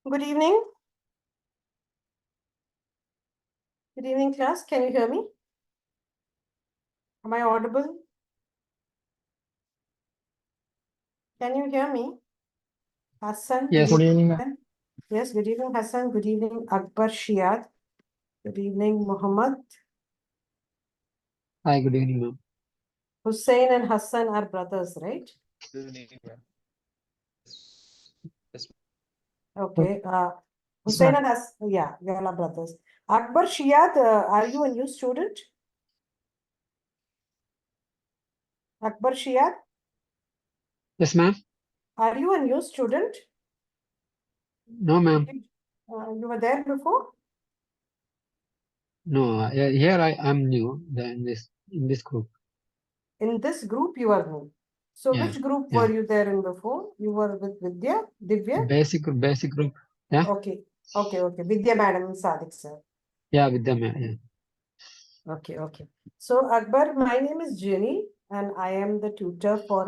Good evening. Good evening, class. Can you hear me? Am I audible? Can you hear me? Hassan, Yes. good Good evening, ma'am. evening. Yes, good evening, Hassan. Good evening, Akbar Shiad. Good evening, Muhammad. Hi, good evening, ma'am. Hussein and Hassan are brothers, right? Good evening, ma'am. Yes. Okay. Yes, Hussein ma'am. and Hassan, yeah, you all are brothers. Akbar Shiad, are you a new student? Akbar Shiad, Yes, ma'am. are you a new student? No, ma'am. You were there before? No, here I am new in this group. In this group, you are new. So Yeah, which group yeah. were you there in before? You were with Vidya, Divya? Basic group. Yeah, Okay, okay. Vidya madam and Sadiq sir. yeah, with them. Yeah. Okay. So Akbar, my name is Jenny and I am the tutor for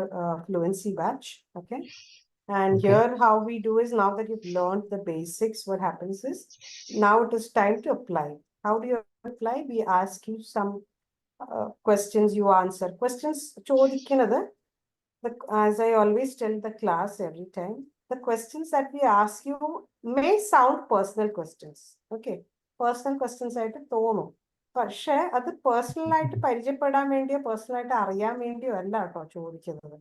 fluency batch. Okay. And Okay. here how we do is, now that you've learned the basics, what happens is now it is time to apply. How do you apply? We ask you some questions, you answer. Questions ചോദിക്കുന്നത്, as I always tell the class every time, the questions that we ask you may sound personal questions. Okay. Personal questions ആയിട്ട് തോന്നും. പക്ഷെ അത് personal ആയിട്ട് പരിചയപ്പെടാൻ വേണ്ടിയോ personal ആയിട്ട് അറിയാൻ വേണ്ടിയോ അല്ല കേട്ടോ ചോദിക്കുന്നത്.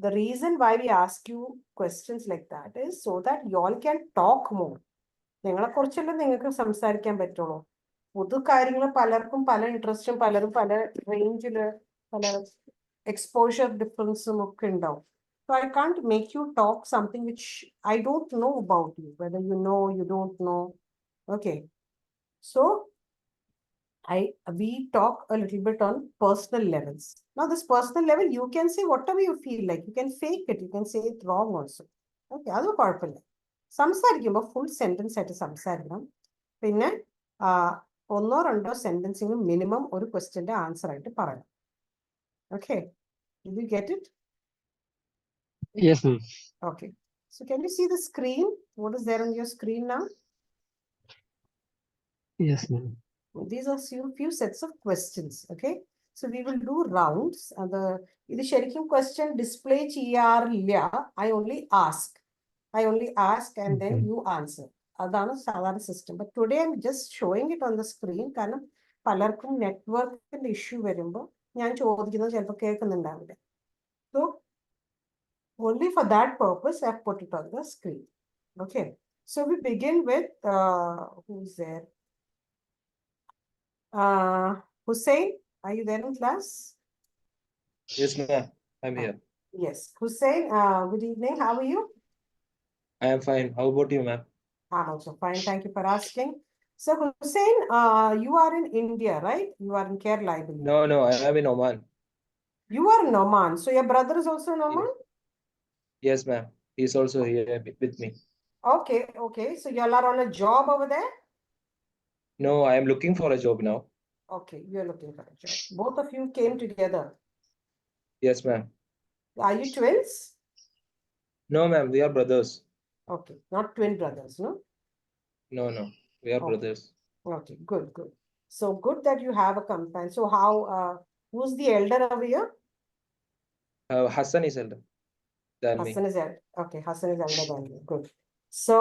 The reason why we ask you questions like that is so that you all can talk more. നിങ്ങളെക്കുറിച്ചല്ലേ നിങ്ങൾക്ക് സംസാരിക്കാൻ പറ്റുള്ളൂ. പൊതു കാര്യങ്ങൾ പലർക്കും പല ഇൻട്രസ്റ്റും പലരും പല റേഞ്ചില് പല exposure difference ഒക്കെ ഉണ്ടാവും. So I can't make you talk something which I don't know about you, whether you know, you don't know. Okay. So we talk a little bit on personal levels. Now this personal level, you can say whatever you feel like. You can fake it. You can say it wrong also. Okay, അത് കുഴപ്പമില്ല. സംസാരിക്കുമ്പോൾ full sentence ആയിട്ട് സംസാരിക്കണം. പിന്നെ ഒന്നോ രണ്ടോ സെന്റൻസിന് minimum ഒരു ക്വസ്റ്റ്യന്റെ answer ആയിട്ട് പറയണം. Okay. Did you get it? Yes, ma'am. Okay. So can you see the screen? What is there on your screen now? Yes, ma'am. These are few sets of questions. Okay. So we will do rounds. And the ശരിക്കും question display ചെയ്യാറില്ല. I only ask and then Okay. you answer. അതാണ് സാധാരണ system. But today I'm just showing it on the screen കാരണം പലർക്കും നെറ്റ്വർക്കിന്റെ issue വരുമ്പോൾ ഞാൻ ചോദിക്കുന്നത് ചിലപ്പോൾ കേൾക്കുന്നുണ്ടാവില്ല. So only for that purpose I've put it on the screen. Okay. So we begin with who's there? Hussein, are you there in class? Yes, ma'am. I'm here. Yes. Hussein, good evening. How are you? I am fine. How about you, ma'am? I'm also fine. Thank you for asking. So Hussein, you are in India, right? You are in Kerala, I believe. No, I am in Oman. You are in Oman. So your brother is also in Oman? Yes, ma'am. He's also here with me. Okay. So you all are on a job over there? No, I am looking for a job now. Okay, you are looking for a job. Both of you came together. Yes, ma'am. Are you twins? No, ma'am. We are brothers. Okay, not twin brothers, no? No. We are Okay. brothers. Okay, good. So good that you have a companion. So how, who's the elder over here? Hassan is elder than Hassan me. is elder. Okay, Hassan is elder than you. Good. So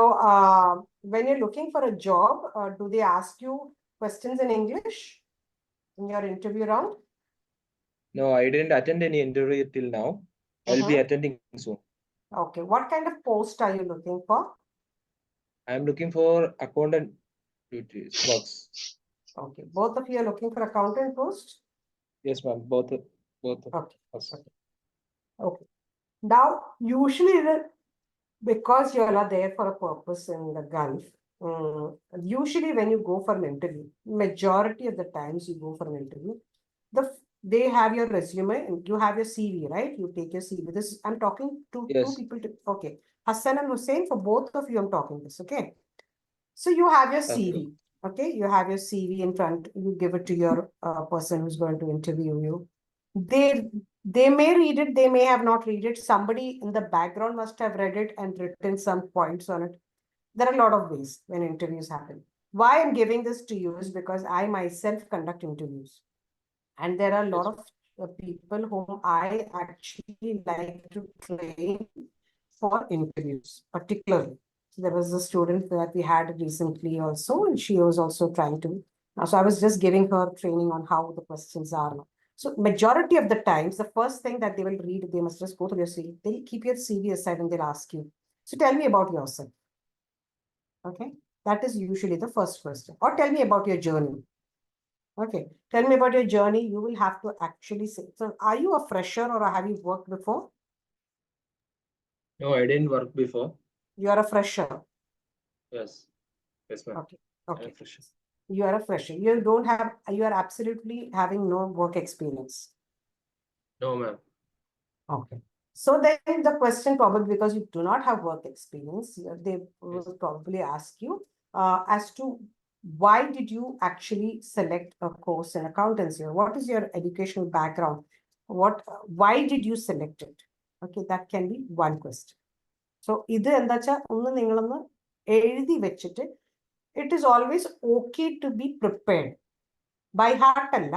when you're looking for a job, do they ask you questions in English in your interview round? No, I didn't attend any interview till now. I'll be attending soon. Okay, what kind of post are you looking for? I am looking for accountant duties works. Okay, both of you are looking for accountant post? Yes, ma'am. Both of Okay. us. Okay. Now, usually, because you all are there for a purpose in the Gulf, usually when you go for an interview, majority of the times you go for an interview, they have your resume and you have your CV, right? You take your CV. I'm talking to Yes. two people. Okay. Hassan and Hussein, for both of you, I'm talking this. Okay. So you have your CV. Okay. You have your CV in front. You give it to your person who's going to interview you. They may read it, they may have not read it. Somebody in the background must have read it and written some points on it. There are a lot of ways when interviews happen. Why I'm giving this to you is because I myself conduct interviews. And there are a lot of people whom I actually like to train for interviews, particularly. So there was a student that we had recently also, and she was also trying to. So I was just giving her training on how the questions are. So majority of the times, the first thing that they will read, they must just go through your CV. They'll keep your CV aside and they'll ask you. So tell me about yourself. Okay, that is usually the first question. Or tell me about your journey. Okay, tell me about your journey. You will have to actually say. So, are you a fresher or have you worked before? No, I didn't work before. You are a fresher. Yes. Yes, ma'am. Okay. Okay. I'm fresher. You are a fresher. You don't have. You are absolutely having no work experience. No, ma'am. Okay. So then the question probably because you do not have work experience, they will Yes. probably ask you as to why did you actually select a course in accountancy or what is your educational background? Why did you select it? Okay, that can be one question. So ഇത് എന്താ വെച്ചാൽ ഒന്ന് നിങ്ങളൊന്ന് എഴുതി വെച്ചിട്ട് it is always okay to be prepared. By heart അല്ല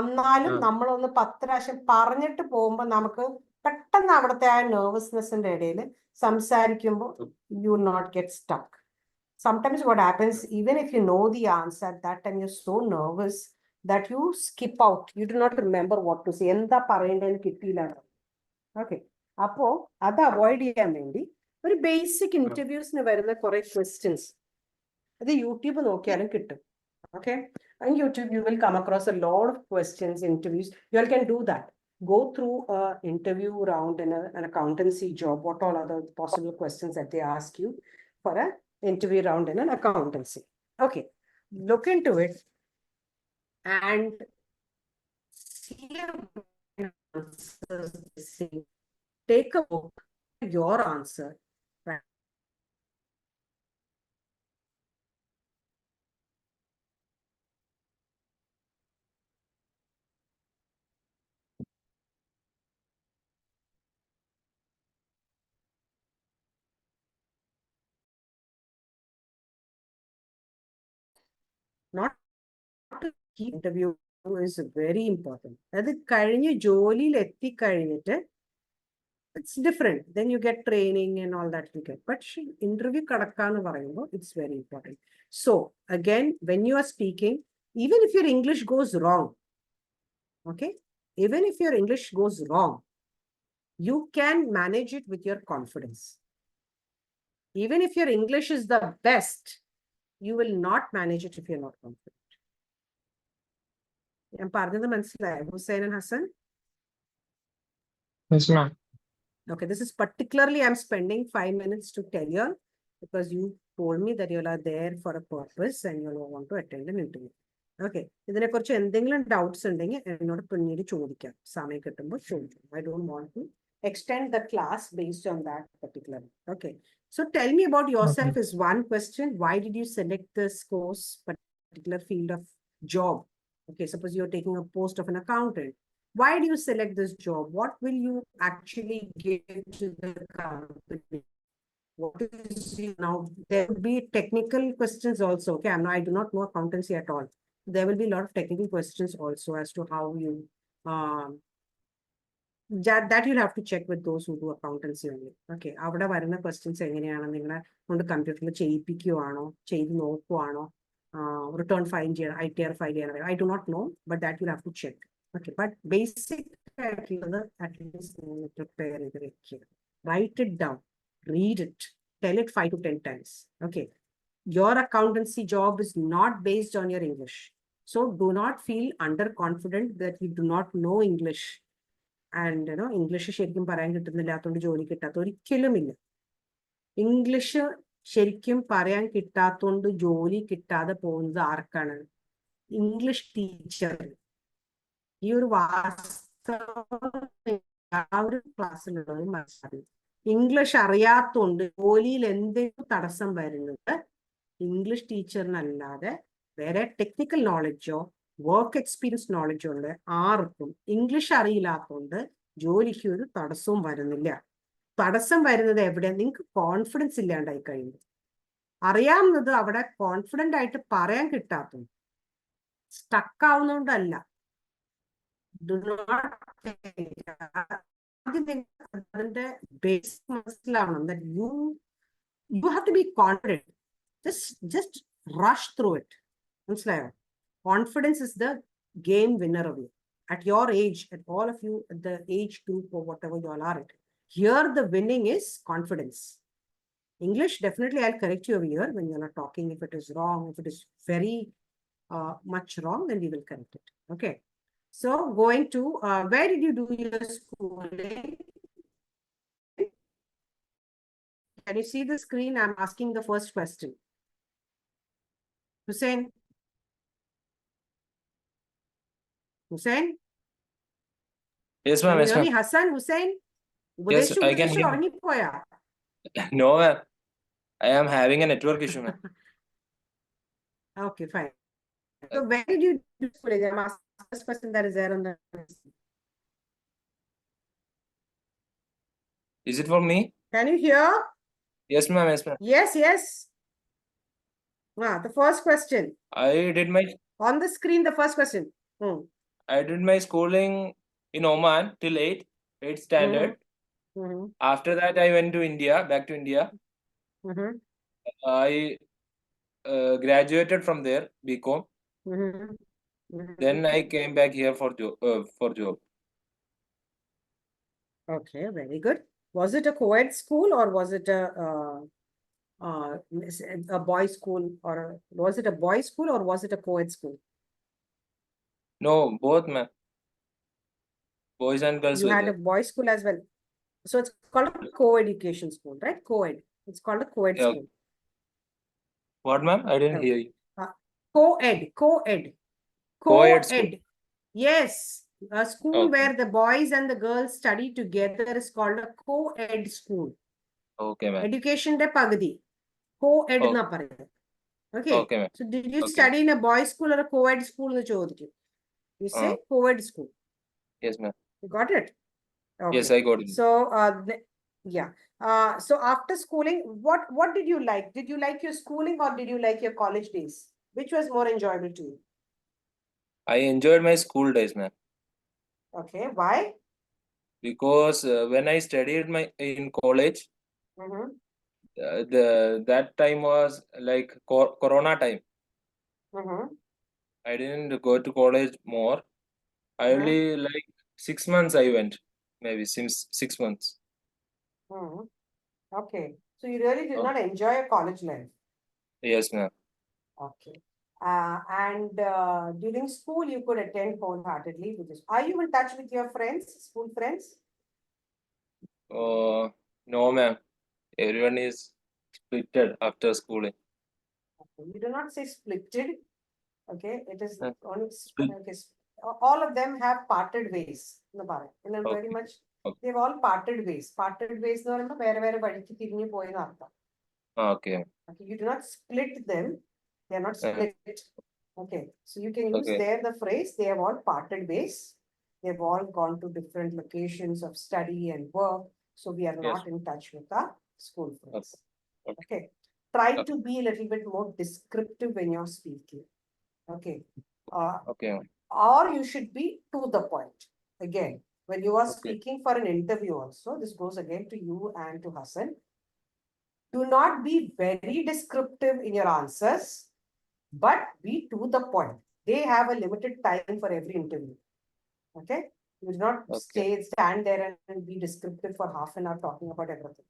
എന്നാലും നമ്മളൊന്ന് 10 പ്രാവശ്യം പറഞ്ഞിട്ട് പോകുമ്പോൾ നമുക്ക് പെട്ടെന്ന് അവിടുത്തെ ആ നെർവസ്നെസ്സിന്റെ ഇടയിൽ സംസാരിക്കുമ്പോൾ you will not get stuck. Sometimes what happens, even if you know the answer, at that time you're so nervous that you skip out. You do not remember what to say. എന്താ പറയേണ്ടതെന്ന് കിട്ടിയില്ല. Okay. അപ്പോ അത് avoid ചെയ്യാൻ വേണ്ടി ഒരു basic ഇന്റർവ്യൂസിന് വരുന്ന കുറെ ക്വസ്റ്റ്യൻസ് അത് യൂട്യൂബ് നോക്കിയാലും കിട്ടും. Okay. On YouTube, you will come across a lot of questions, interviews. You all can do that. Go through an interview round in an accountancy job. What all are the possible questions that they ask you for an interview round in an accountancy? Okay. Look into it and see answers. Take a book, your answer. Not to keep interview is very important. അത് കഴിഞ്ഞ് ജോലിയിൽ എത്തിക്കഴിഞ്ഞിട്ട് it's different. Then you get training and all that you get. But interview kadakkaanu parayumbo, it's very important. So again, when you are speaking, even if your English goes wrong, okay, even if your English goes wrong, you can manage it with your confidence. Even if your English is the best, you will not manage it if you're not confident. ഞാൻ പറഞ്ഞത് മനസ്സിലായോ Hussain and Hassan? Yes, ma'am. Okay, this is particularly I'm spending 5 minutes to tell you because you told me that you are there for a purpose and you want to attend an interview. Okay, ഇതിനെക്കുറിച്ച് എന്തെങ്കിലും doubts ഉണ്ടെങ്കിൽ എന്നോട് പിന്നീട് ചോദിക്കാം സമയം കിട്ടുമ്പോൾ ചോദിക്കാം. I don't want to extend the class based on that particular. Okay, so tell me about yourself is one question. Why did you select this course, particular field of job? Okay, suppose you're taking a post of an accountant. Why do you select this job? What will you actually give to the company? What is now? There will be technical questions also. Okay, I do not know accountancy at all. There will be a lot of technical questions also as to how you that you'll have to check with those who do accountancy only. Okay, അവിടെ വരുന്ന questions എങ്ങനെയാണ് നിങ്ങളെ കൊണ്ട് കമ്പ്യൂട്ടറിൽ ചെയ്യിപ്പിക്കുകയാണോ ചെയ്ത് നോക്കുവാണോ return file ചെയ്യണം ITR file ചെയ്യണം I do not know, but that you'll have to check. Okay, but basic at least prepare it. Write it down, read it, tell it 5 to 10 times. Okay, your accountancy job is not based on your English. So do not feel underconfident that you do not know English. And English ശരിക്കും പറയാൻ കിട്ടുന്നില്ലാത്തതുകൊണ്ട് ജോലി കിട്ടാത്ത ഒരിക്കലുമില്ല. English ശരിക്കും പറയാൻ കിട്ടാത്തതുകൊണ്ട് ജോലി കിട്ടാതെ പോകുന്നത് ആർക്കാണ്? English teacher. ഈ ഒരു ക്ലാസ്സിലുള്ളത് മനസ്സിലാക്കി. ഇംഗ്ലീഷ് അറിയാത്തതുകൊണ്ട് ജോലിയിൽ എന്തെങ്കിലും തടസ്സം വരുന്നത് ഇംഗ്ലീഷ് ടീച്ചറിനല്ലാതെ വേറെ ടെക്നിക്കൽ നോളജോ വർക്ക് എക്സ്പീരിയൻസ് നോളജോ ഉണ്ട് ആർക്കും ഇംഗ്ലീഷ് അറിയില്ലാത്തതുകൊണ്ട് ജോലിക്ക് ഒരു തടസ്സവും വരുന്നില്ല. തടസ്സം വരുന്നത് എവിടെ? നിങ്ങൾക്ക് കോൺഫിഡൻസ് ഇല്ലാണ്ടായി കഴിയുമ്പോൾ. അറിയാവുന്നത് അവിടെ കോൺഫിഡന്റ് ആയിട്ട് പറയാൻ കിട്ടാത്തത്. സ്റ്റക്ക് ആവുന്നോണ്ടല്ല. Do not think. അതിന്റെ ബേസിക് മനസ്സിലാവണം. That you have to be confident. Just rush through it. മനസ്സിലായോ? Confidence is the game winner of you. At your age, at all of you, at the age group or whatever you all are at. Here the winning is confidence. English, definitely I'll correct you over here when you're not talking. If it is wrong, if it is very much wrong, then we will correct it. Okay. So going to, where did you do your schooling? Can you see the screen? I'm asking the first question. Hussein? Hussein? Yes, Can ma'am. you Yes, hear ma'am. me? Hassan, Hussein? Yes, I can hear. ഉറങ്ങിപ്പോയാ? No, ma'am. I am having a network issue, ma'am. Okay, fine. So where did you do schooling? I'm asking the first question that is there on the. Is it for me? Can you hear? Yes, ma'am. Yes, ma'am. Yes, yes. The first question. I did my On the screen, the first question. schooling in Oman till 8th standard. After that, I went to India, back to India. I graduated from there, BCom. Then I came back here for job. Okay, very good. Was it a co-ed school or was it a boys' school, or was it a boys' school or was it a co-ed school? No, both, ma'am. Boys and girls You were had a there. boys' school as well. So it's called a co-education school, right? Co-ed. It's called a co-ed Yeah. school. What, ma'am? I didn't hear you. Co-ed. Co-ed school. Yes. A school Okay. where the boys and the girls study together is called a co-ed school. Okay, ma'am. Education de pagadi. Co-ed Okay. na parayam. Okay. Okay, ma'am. So did you Okay. study in a boys' school or a co-ed school? You say co-ed school. Yes, ma'am. You got it? Okay. Yes, I got it. So yeah. So after schooling, what did you like? Did you like your schooling or did you like your college days? Which was more enjoyable to you? I enjoyed my school days, ma'am. Okay. Why? Because when I studied in college, that time was like Corona time. I didn't go to college more. I only like 6 months I went, maybe since 6 months. Okay. So you really did not enjoy your college life? Yes, ma'am. Okay. And during school, you could attend wholeheartedly. Are you in touch with your friends, school friends? No, ma'am. Everyone is splitted after schooling. Okay. You do not say splitted. Okay. It is only Split. okay. All of them have parted ways. Very much. They've all parted ways. Parted ways no Okay. You do not split them. They are not split. Okay. So you can use there the phrase, they have all parted ways. They've all gone to different locations of study and work. So we are not in touch with our school friends. Okay. Try to be a little bit more descriptive when you're speaking. Okay. Okay. Or you should be to the point. Again, when you are speaking for an interview also, this goes again to you and to Hassan. Do not be very descriptive in your answers, but be to the point. They have a limited time for every interview. Okay? You do not stand there and be descriptive for half an hour talking about everything.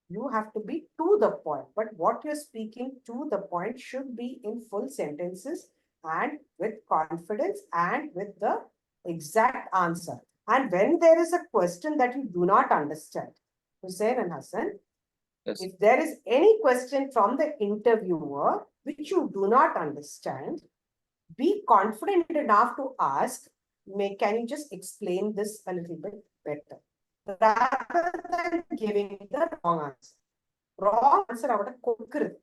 You have to be to the point. But what you're speaking to the point should be in full sentences and with confidence and with the exact answer. And when there is a question that you do not understand, Hussein and Hassan, if there is any question from the interviewer which you do not understand, be confident enough to ask, can you just explain this a little bit better? Rather than giving the wrong answer. Wrong answer അവിടെ കൊടുക്കരുത്.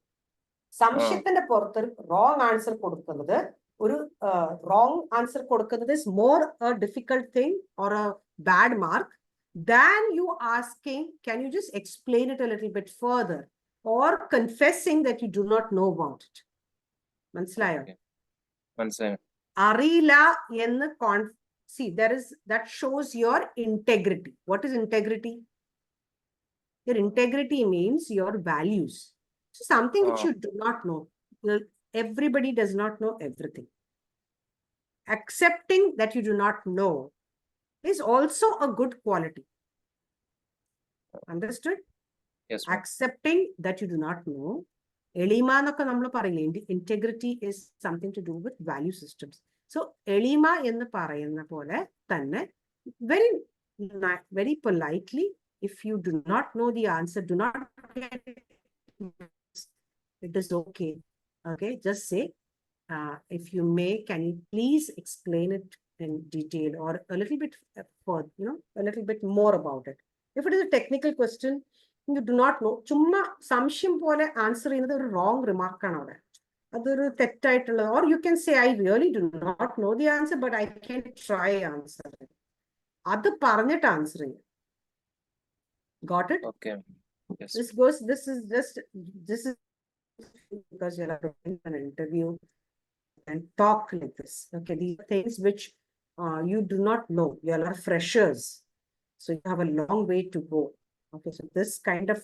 സംശയത്തിന്റെ പുറത്ത് wrong answer കൊടുക്കുന്നത് wrong answer കൊടുക്കുന്നത് is more a difficult thing or a bad mark than you asking, can you just explain it a little bit further? or confessing that you do not know about it. Manslayo. Okay. Manslayo. Arila yennu see, that shows your integrity. What is integrity? Your integrity means your values. So something which you do not know. Everybody does not know everything. Accepting that you do not know is also a good quality. Understood? Yes, ma'am. Accepting that you do not know. Integrity is something to do with value systems. So, Elima in the parayana pole, tanne, very politely, if you do not know the answer, do not get it is okay. Okay, just say, if you may, can you please explain it in detail or a little bit for, a little bit more about it. If it is a technical question, you do not know. Chumma samshim pole answer in the wrong remark. Or you can say, I really do not know the answer, but I can try answering. That's the answering. Got it? Okay. Yes. This is because you're doing an interview and talk like this. Okay, these are things which you do not know. You are freshers. So you have a long way to go. Okay, so this kind of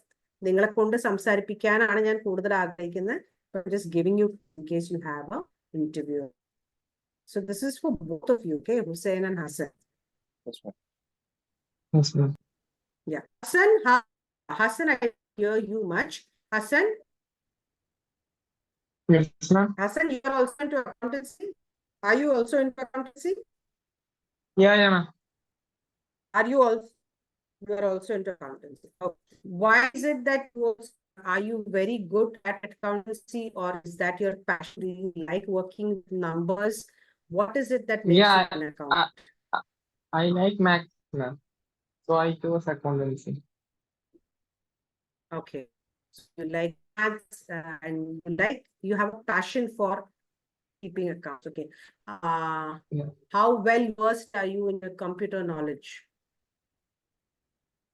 I'm just giving you in case you have an interview. So this is for both of you, okay, Hussein and Hassan. Yes, ma'am. Yes, ma'am. Yeah. Hassan, I hear you much. Hassan? Yes, ma'am. Hassan, you are also into accountancy? Are you also into accountancy? Yeah, ma'am. Are you also into accountancy? Oh, why is it that are you very good at accountancy, or is that your passion? Do you like working with numbers? What is it that makes you an accountant? I like math, ma'am. So I chose accountancy. Okay. So you like maths and you have a passion for keeping accounts. Okay. Yeah. How well versed are you in your computer knowledge?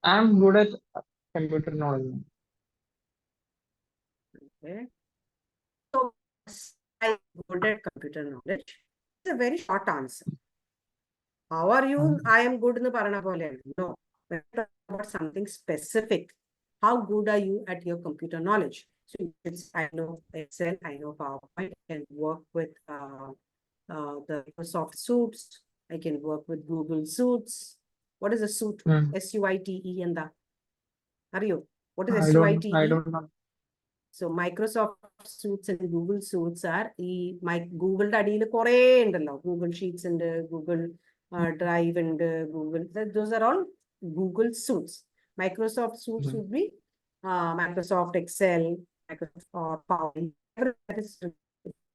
I'm good at computer knowledge. Okay. So I'm good at computer knowledge. It's a very short answer. How are you? I am good in the Paranapole. No, about something specific. How good are you at your computer knowledge? So I know Excel, I know PowerPoint, I can work with the Microsoft suits, I can work with Google Suits. What is a suite? SUITE and the. Are you? What is SUITE? I don't know. So Microsoft Suits and Google Suits are Google Google Sheets and Google Drive and Google. Those are all Google Suits. Microsoft Suits would be Microsoft Excel, Microsoft PowerPoint. That is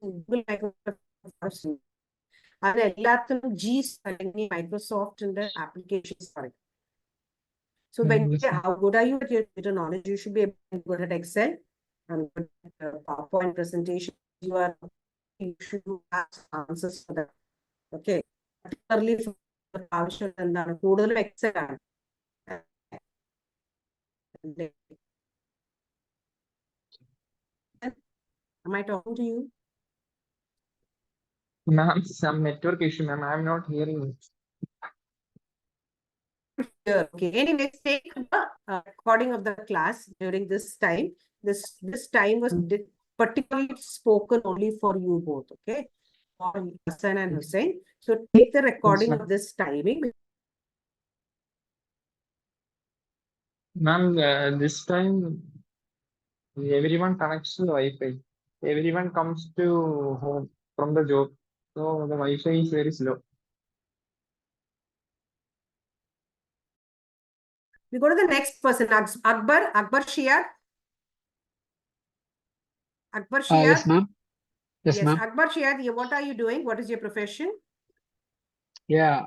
Google Microsoft Suite. G Microsoft and the applications. So when how good are you at your data knowledge? You should be able to good at Excel and good at PowerPoint presentation. You should have answers for that. Okay. Particularly for PowerPoint and Excel. Am I talking to you? Ma'am, some network issue, ma'am. I'm not hearing it. Okay. Anyway, take the recording of the class during this time. This time was particularly spoken only for you both. Okay, for Hassan and Hussein. So take the recording of this timing. Ma'am, this time everyone connects to the Wi-Fi. Everyone comes to home from the job, so the Wi-Fi is very slow. We go to the next person, Akbar Shia. Akbar Shia. Yes, ma'am. Yes, ma'am. Akbar Shia, what are you doing? What is your profession? Yeah,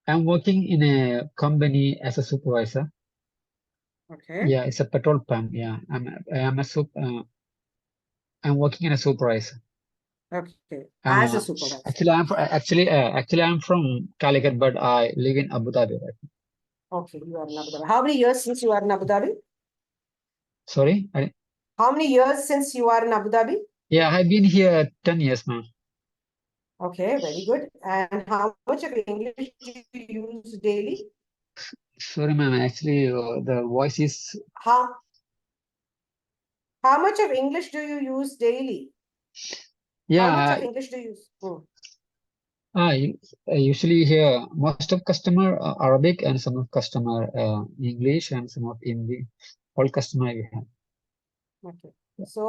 I'm working in a company as a supervisor. Okay. Yeah, it's a petrol pump. Yeah, I'm working as a supervisor. Okay, as a supervisor. Actually, I'm from Calicut, but I live in Abu Dhabi right now. Okay, you are in Abu Dhabi. How many years since you are in Abu Dhabi? Sorry? How many years since you are in Abu Dhabi? Yeah, I've been here 10 years, ma'am. Okay, very good. And how much of English do you use daily? Sorry, ma'am. Actually, the voice is... How much of English do you use daily? Yeah, How much of English do you use? I usually hear most of customer Arabic and some of customer English and some of Hindi. All customer we have. Okay. So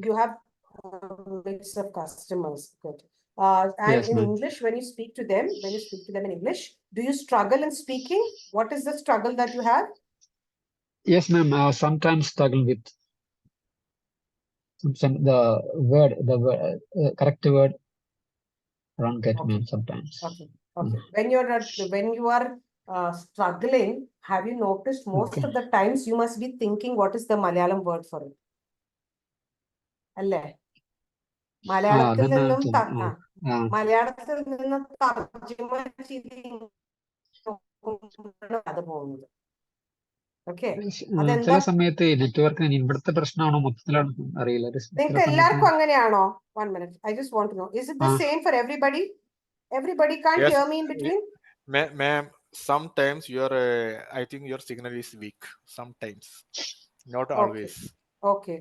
you have a mix of customers. Good. And Yes, in ma'am. English, when you speak to them, in English, do you struggle in speaking? What is the struggle that you have? Yes, ma'am. Sometimes struggle with the correct word wrong get, ma'am. Sometimes. Okay. When you are struggling, have you noticed most of the times you must be thinking what is the Malayalam word for it? അല്ലേ മലയാളത്തിൽ നിന്നും മലയാളത്തിൽ നിന്നും തർജ്ജിമ ചെയ്ത് അത് പോകുന്നത്. Okay. ചില സമയത്ത് നെറ്റ്വർക്കിന് ഇവിടുത്തെ പ്രശ്നമാണോ മൊത്തത്തിലാണ് അറിയില്ല. നിങ്ങൾക്ക് എല്ലാവർക്കും അങ്ങനെയാണോ? 1 minute. I just want to know. Is it the same for everybody? Everybody can't hear me in between? Ma'am, sometimes I think your signal is weak. Sometimes, not always. Okay.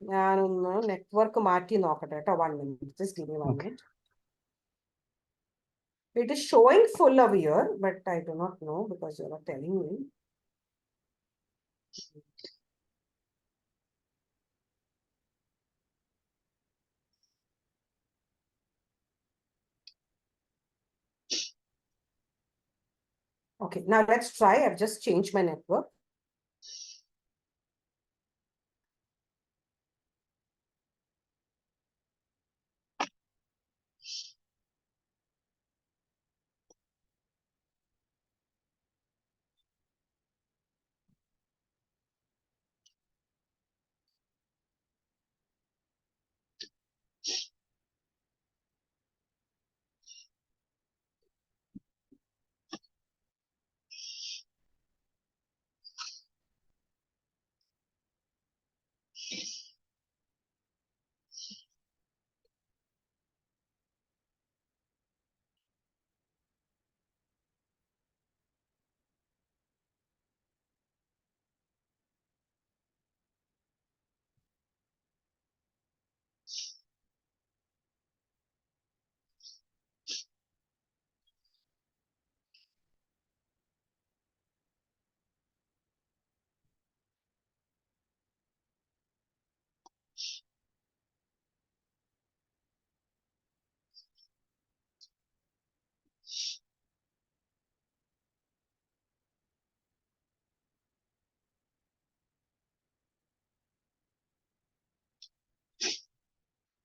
ഞാനൊന്ന് നെറ്റ്വർക്ക് മാറ്റി നോക്കട്ടെ കേട്ടോ. 1 minute. Just give me 1 minute. It is showing full over here, but I do not know because you are telling me. Okay, now let's try. I've just changed my network.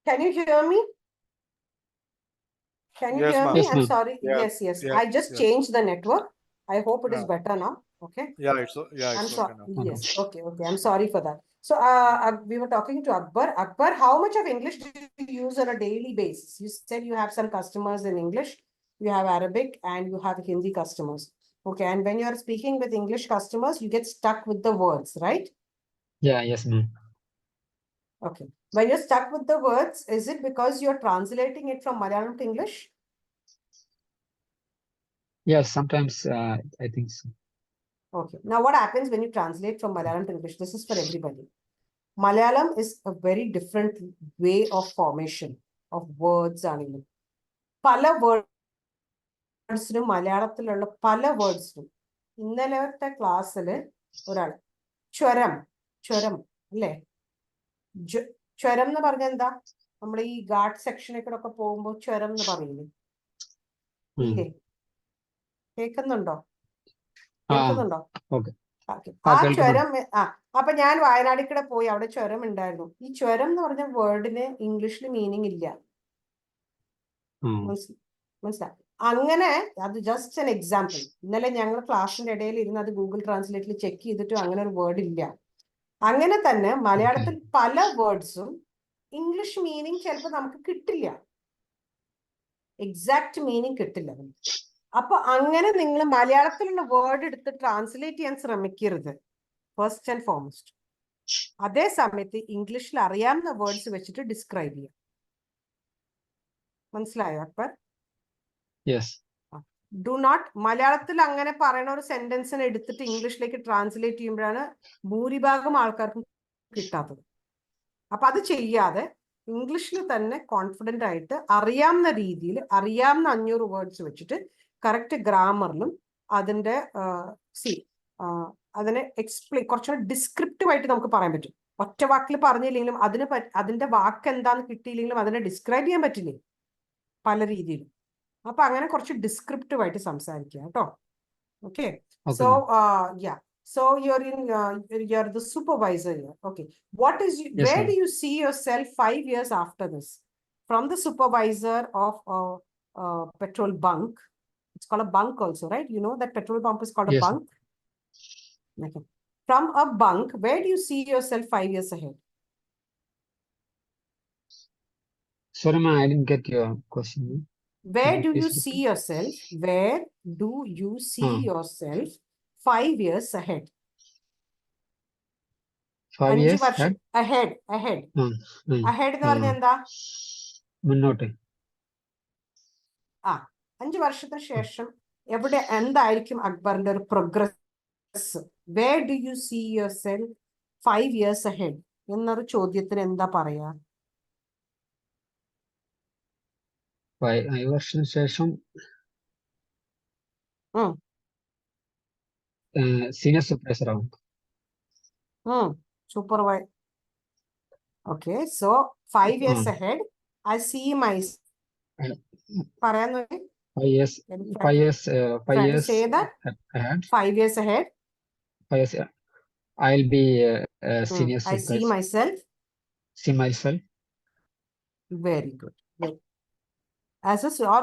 Can you hear me? Can you hear me? Yes, I'm sorry. Yes. I just changed the network. I hope it is better now. Okay. It's I'm sorry. okay now. Yes. Okay. I'm sorry for that. So we were talking to Akbar. Akbar, how much of English do you use on a daily basis? You said you have some customers in English, you have Arabic, and you have Hindi customers. Okay. And when you are speaking with English customers, you get stuck with the words, right? Yeah, yes, ma'am. Okay. When you're stuck with the words, is it because you're translating it from Malayalam to English? Yes, sometimes I think so. Okay. Now, what happens when you translate from Malayalam to English? This is for everybody. Malayalam is a very different way of formation of words. Pala words Malayalam pala words. ഇന്നലത്തെ ക്ലാസ്സില് ഒരാൾ ചുരം അല്ലേ? ചുരം എന്ന് പറഞ്ഞ എന്താ? നമ്മൾ ഈ ഗാർഡ് സെക്ഷനിൽ കൂടെ ഒക്കെ പോകുമ്പോൾ ചുരം എന്ന് പറയില്ലേ? ഇല്ലേ? കേൾക്കുന്നുണ്ടോ? ആ ചുരം. അപ്പൊ ഞാൻ വയനാടിക്കൂടെ പോയി, അവിടെ ചുരം ഉണ്ടായിരുന്നു. ഈ ചുരം എന്ന് പറഞ്ഞ വേർഡിന് ഇംഗ്ലീഷിൽ മീനിങ് ഇല്ല. മനസ്സിലായി? അങ്ങനെ അത് ജസ്റ്റ് എൻ എക്സാമ്പിൾ. ഇന്നലെ ഞങ്ങൾ ക്ലാസ്സിന്റെ ഇടയിൽ ഇരുന്ന് അത് ഗൂഗിൾ ട്രാൻസ്ലേറ്റിൽ ചെക്ക് ചെയ്തിട്ടും അങ്ങനെ ഒരു വേർഡ് ഇല്ല. അങ്ങനെ തന്നെ മലയാളത്തിൽ പല വേർഡ്സും ഇംഗ്ലീഷ് മീനിങ് ചിലപ്പോൾ നമുക്ക് കിട്ടില്ല, എക്സാക്ട് മീനിങ് കിട്ടില്ല. അപ്പൊ അങ്ങനെ നിങ്ങൾ മലയാളത്തിലുള്ള വേർഡ് എടുത്ത് ട്രാൻസ്ലേറ്റ് ചെയ്യാൻ ശ്രമിക്കരുത്. ഫസ്റ്റ് ആൻഡ് ഫോർമോസ്റ്റ് അതേ സമയത്ത് ഇംഗ്ലീഷിൽ അറിയാവുന്ന വേർഡ്സ് വെച്ചിട്ട് ഡിസ്ക്രൈബ് ചെയ്യാം. മനസ്സിലായോ അക്ബർ? Yes. ഡു നോട്ട്, മലയാളത്തിൽ അങ്ങനെ പറയുന്ന ഒരു സെന്റൻസിനെ എടുത്തിട്ട് ഇംഗ്ലീഷിലേക്ക് ട്രാൻസ്ലേറ്റ് ചെയ്യുമ്പോഴാണ് ഭൂരിഭാഗം ആൾക്കാർക്കും കിട്ടാത്തത്. അപ്പൊ അത് ചെയ്യാതെ ഇംഗ്ലീഷിൽ തന്നെ കോൺഫിഡന്റ് ആയിട്ട് അറിയാവുന്ന രീതിയിൽ അറിയാവുന്ന 500 വേർഡ്സ് വെച്ചിട്ട് കറക്റ്റ് ഗ്രാമറിലും അതിന്റെ അതിനെ കുറച്ചുകൂടെ ഡിസ്ക്രിപ്റ്റീവ് ആയിട്ട് നമുക്ക് പറയാൻ പറ്റും. ഒറ്റ വാക്കിൽ പറഞ്ഞില്ലെങ്കിലും അതിന്റെ വാക്ക് എന്താന്ന് കിട്ടിയില്ലെങ്കിലും അതിനെ ഡിസ്ക്രൈബ് ചെയ്യാൻ പറ്റില്ലേ പല രീതിയിലും. അപ്പൊ അങ്ങനെ കുറച്ച് ഡിസ്ക്രിപ്റ്റീവ് ആയിട്ട് സംസാരിക്കുക കേട്ടോ. Okay, so so you're the supervisor here. Okay, what is Yes, where ma'am. do you see yourself 5 years after this? From the supervisor of a petrol bunk. It's called a bunk also, right? You know that petrol pump is called a Yes, bunk. Okay. From a bunk, where do you see yourself 5 years ahead? Sorry, ma'am, I didn't get your question. Where Can do you please see repeat? yourself? Where do you see yourself 5 years ahead? 5 5 years വർഷം ahead. Ahead എന്ന് പറഞ്ഞാൽ എന്താ? മുന്നോട്ട്. 5 വർഷത്തിന് ശേഷം എന്തായിരിക്കും അക്ബറിന്റെ ഒരു progress? Where do you see yourself 5 years ahead എന്നൊരു ചോദ്യത്തിന് എന്താ പറയാ? 5 വർഷത്തിന് ശേഷം സീനിയർ സൂപ്പർവൈസർ ആവും. Supervisor. Okay, so 5 years ahead I see my പറയാൻ നോക്കി. 5 years say that ahead. 5 years ahead 5 years I'll be senior I see supervisor. See myself. Very good. As a or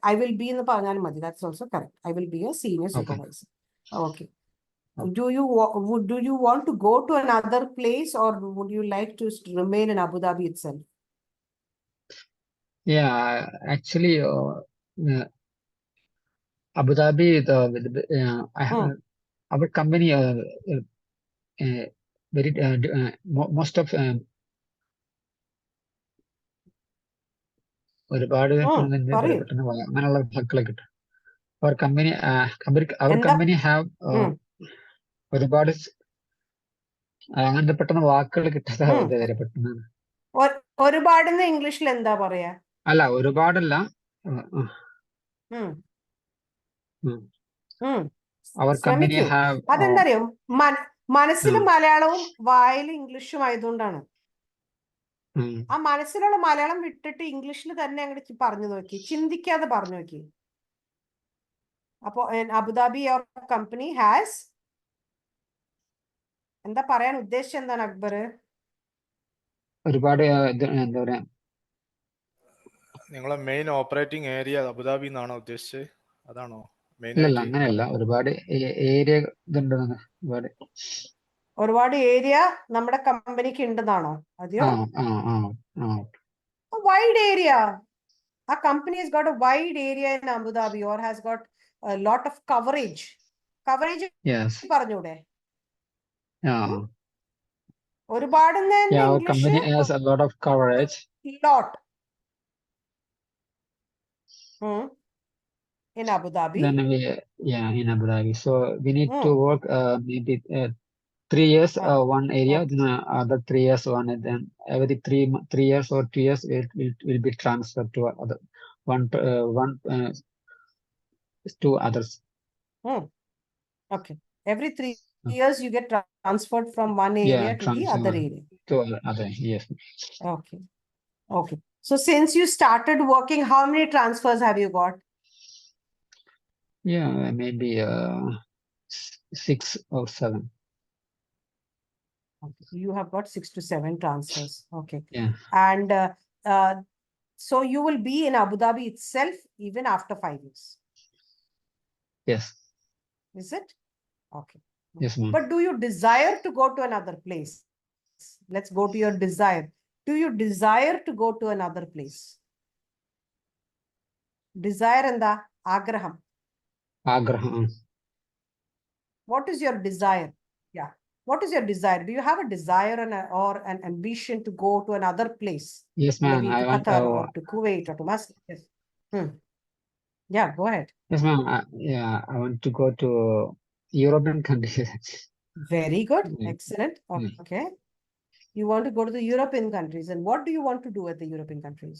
I will be in the പറഞ്ഞാലും മതി. That's also correct. I will be a senior supervisor. Okay. Do you want to go to another place, or would you like to remain in Abu Dhabi itself? Yeah, actually, Abu Dhabi, our company, very most of ഒരുപാട് അങ്ങനെയുള്ള വാക്കുകൾ കിട്ടും. Our company have ഒരുപാട് അങ്ങനത്തെ പെട്ടെന്ന് വാക്കുകൾ കിട്ടാതെ പെട്ടെന്ന്. ഒരുപാടെന്ന് ഇംഗ്ലീഷിൽ എന്താ പറയാ? അല്ല, ഒരുപാടല്ല. Our company have അതെന്തറിയോ, മനസ്സിൽ മലയാളവും വായിൽ ഇംഗ്ലീഷും ആയതുകൊണ്ടാണ്. ആ മനസ്സിലുള്ള മലയാളം വിട്ടിട്ട് ഇംഗ്ലീഷിൽ തന്നെ അങ്ങോട്ട് പറഞ്ഞു നോക്കി, ചിന്തിക്കാതെ പറഞ്ഞു നോക്കി. അപ്പോ അബുദാബി യുവർ കമ്പനി ഹാസ് എന്താ പറയാൻ ഉദ്ദേശിച്ചത്? എന്താണ് അക്ബർ? ഒരുപാട് എന്താ പറയാ, നിങ്ങളെ മെയിൻ ഓപ്പറേറ്റിംഗ് ഏരിയ അബുദാബി എന്നാണോ ഉദ്ദേശിച്ചത്? അതാണോ മെയിൻ? ഇല്ല, അങ്ങനെയല്ല. ഒരുപാട് ഏരിയ ഇതുണ്ടെന്ന്. ഒരുപാട് ഏരിയ നമ്മുടെ കമ്പനിക്ക് ഉണ്ടെന്നാണോ? അതെയോ? Wide area. A company has got a wide area in Abu Dhabi or has got a lot of coverage. Coverage പറഞ്ഞൂടെ? ഒരുപാടെന്ന് our company has a lot of coverage. Lot. In Abu Dhabi. Then in Abu Dhabi. So we need to work maybe 3 years one area, then other 3 years one, and then every 3 years or 2 years it will be transferred to other one to others. Okay. Every 3 years you get transferred from one area to the other area. To other, yes. Okay. So since you started working, how many transfers have you got? Yeah, maybe 6 or 7. Okay. You have got 6 to 7 transfers. Okay. Yeah. And so you will be in Abu Dhabi itself even after 5 years. Yes. Is it? Okay. Yes, ma'am. But do you desire to go to another place? Let's go to your desire. Do you desire to go to another place? Desire എന്താ? ആഗ്രഹം. ആഗ്രഹം. What is your desire? Yeah. What is your desire? Do you have a desire or an ambition to go to another place? Yes, ma'am. Maybe I to want. Qatar or to Kuwait or to Muscat? Yes. Yeah, go ahead. Yes, ma'am. Yeah, I want to go to European countries. Very good. Yeah. Excellent. Yeah. Okay. You want to go to the European countries. And what do you want to do at the European countries?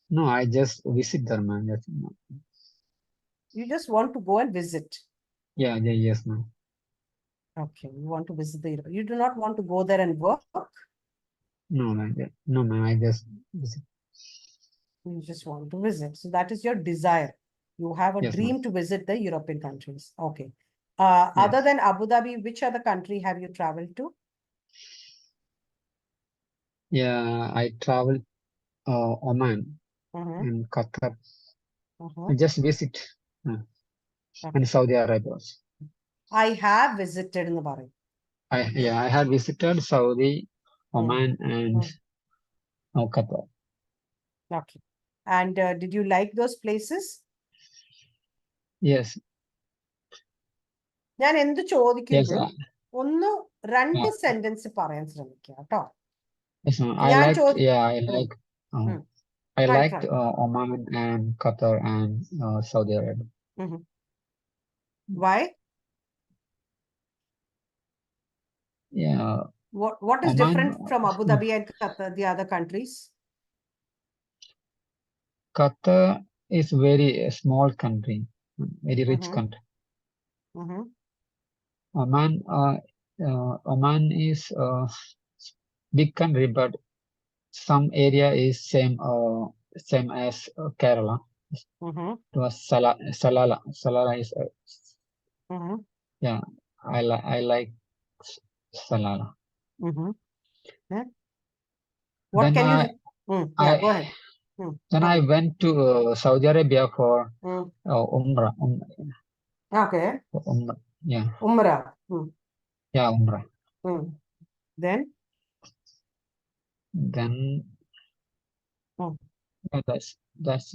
No, I just visit there, ma'am. Yes, ma'am. You just want to go and visit. Yeah, yes, ma'am. Okay. You want to visit the Europe. You do not want to go there and work. No, ma'am. No, ma'am. I just visit. You just want to visit. So that is your desire. You have a Yes, dream ma'am. to visit the European countries. Okay. Yes. Other than Abu Dhabi, which other country have you traveled to? Yeah, I traveled Oman and Qatar. I just visit and Saudi Arabia also. I have visited in the Bahrain. I had visited Saudi, Oman, and Qatar. Okay. And did you like those places? Yes. ഞാൻ എന്ത് Yes. ചോദിക്കുമ്പോഴും ഒന്ന് രണ്ട് sentence പറയാൻ ശ്രമിക്കുക കേട്ടോ. Yes, ma'am. I liked Oman and Qatar and Saudi Arabia. Why? Yeah. What is Oman, different from Abu Dhabi and Qatar, the other countries? Qatar is very small country, very rich country. Oman is big country, but some area is same as Kerala. It was Salala is yeah. I like Salala. What Then can you? Yeah, go ahead. Then I went to Saudi Arabia for Umrah. Okay. Umrah. Yeah. Umrah. Yeah, Umrah. Then that's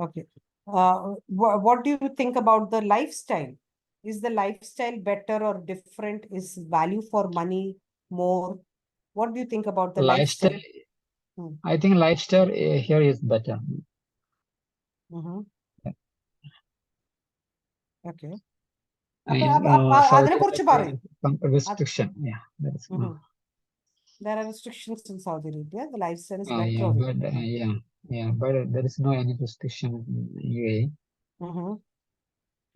okay. What do you think about the lifestyle? Is the lifestyle better or different? Is value for money more? What do you think about the lifestyle? I think lifestyle here is better. Okay. Some restriction. Yeah. There are restrictions in Saudi Arabia. The lifestyle is better. But there is no any restriction in UAE.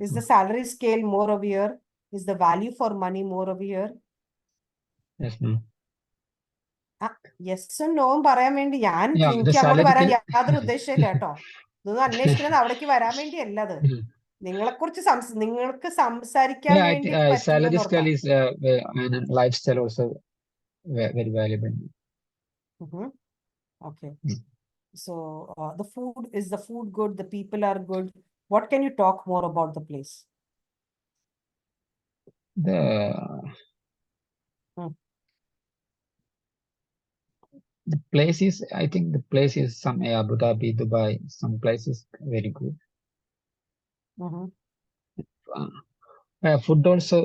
Is the salary scale more over here? Is the value for money more over here? Yes, ma'am. Yes or no പറയാൻ വേണ്ടി എനിക്ക് അങ്ങോട്ട് വരാൻ യാതൊരു ഉദ്ദേശമില്ല കേട്ടോ. ഇതൊന്നും അന്വേഷിക്കുന്നത് അവിടേക്ക് വരാൻ വേണ്ടി അല്ലത്. നിങ്ങൾക്ക് സംസാരിക്കാൻ വേണ്ടി salary scale is and lifestyle also very valuable. Okay. So the food good? The people are good. What can you talk more about the place? The place is, I think the place is some Abu Dhabi, Dubai. Some places very good. Food also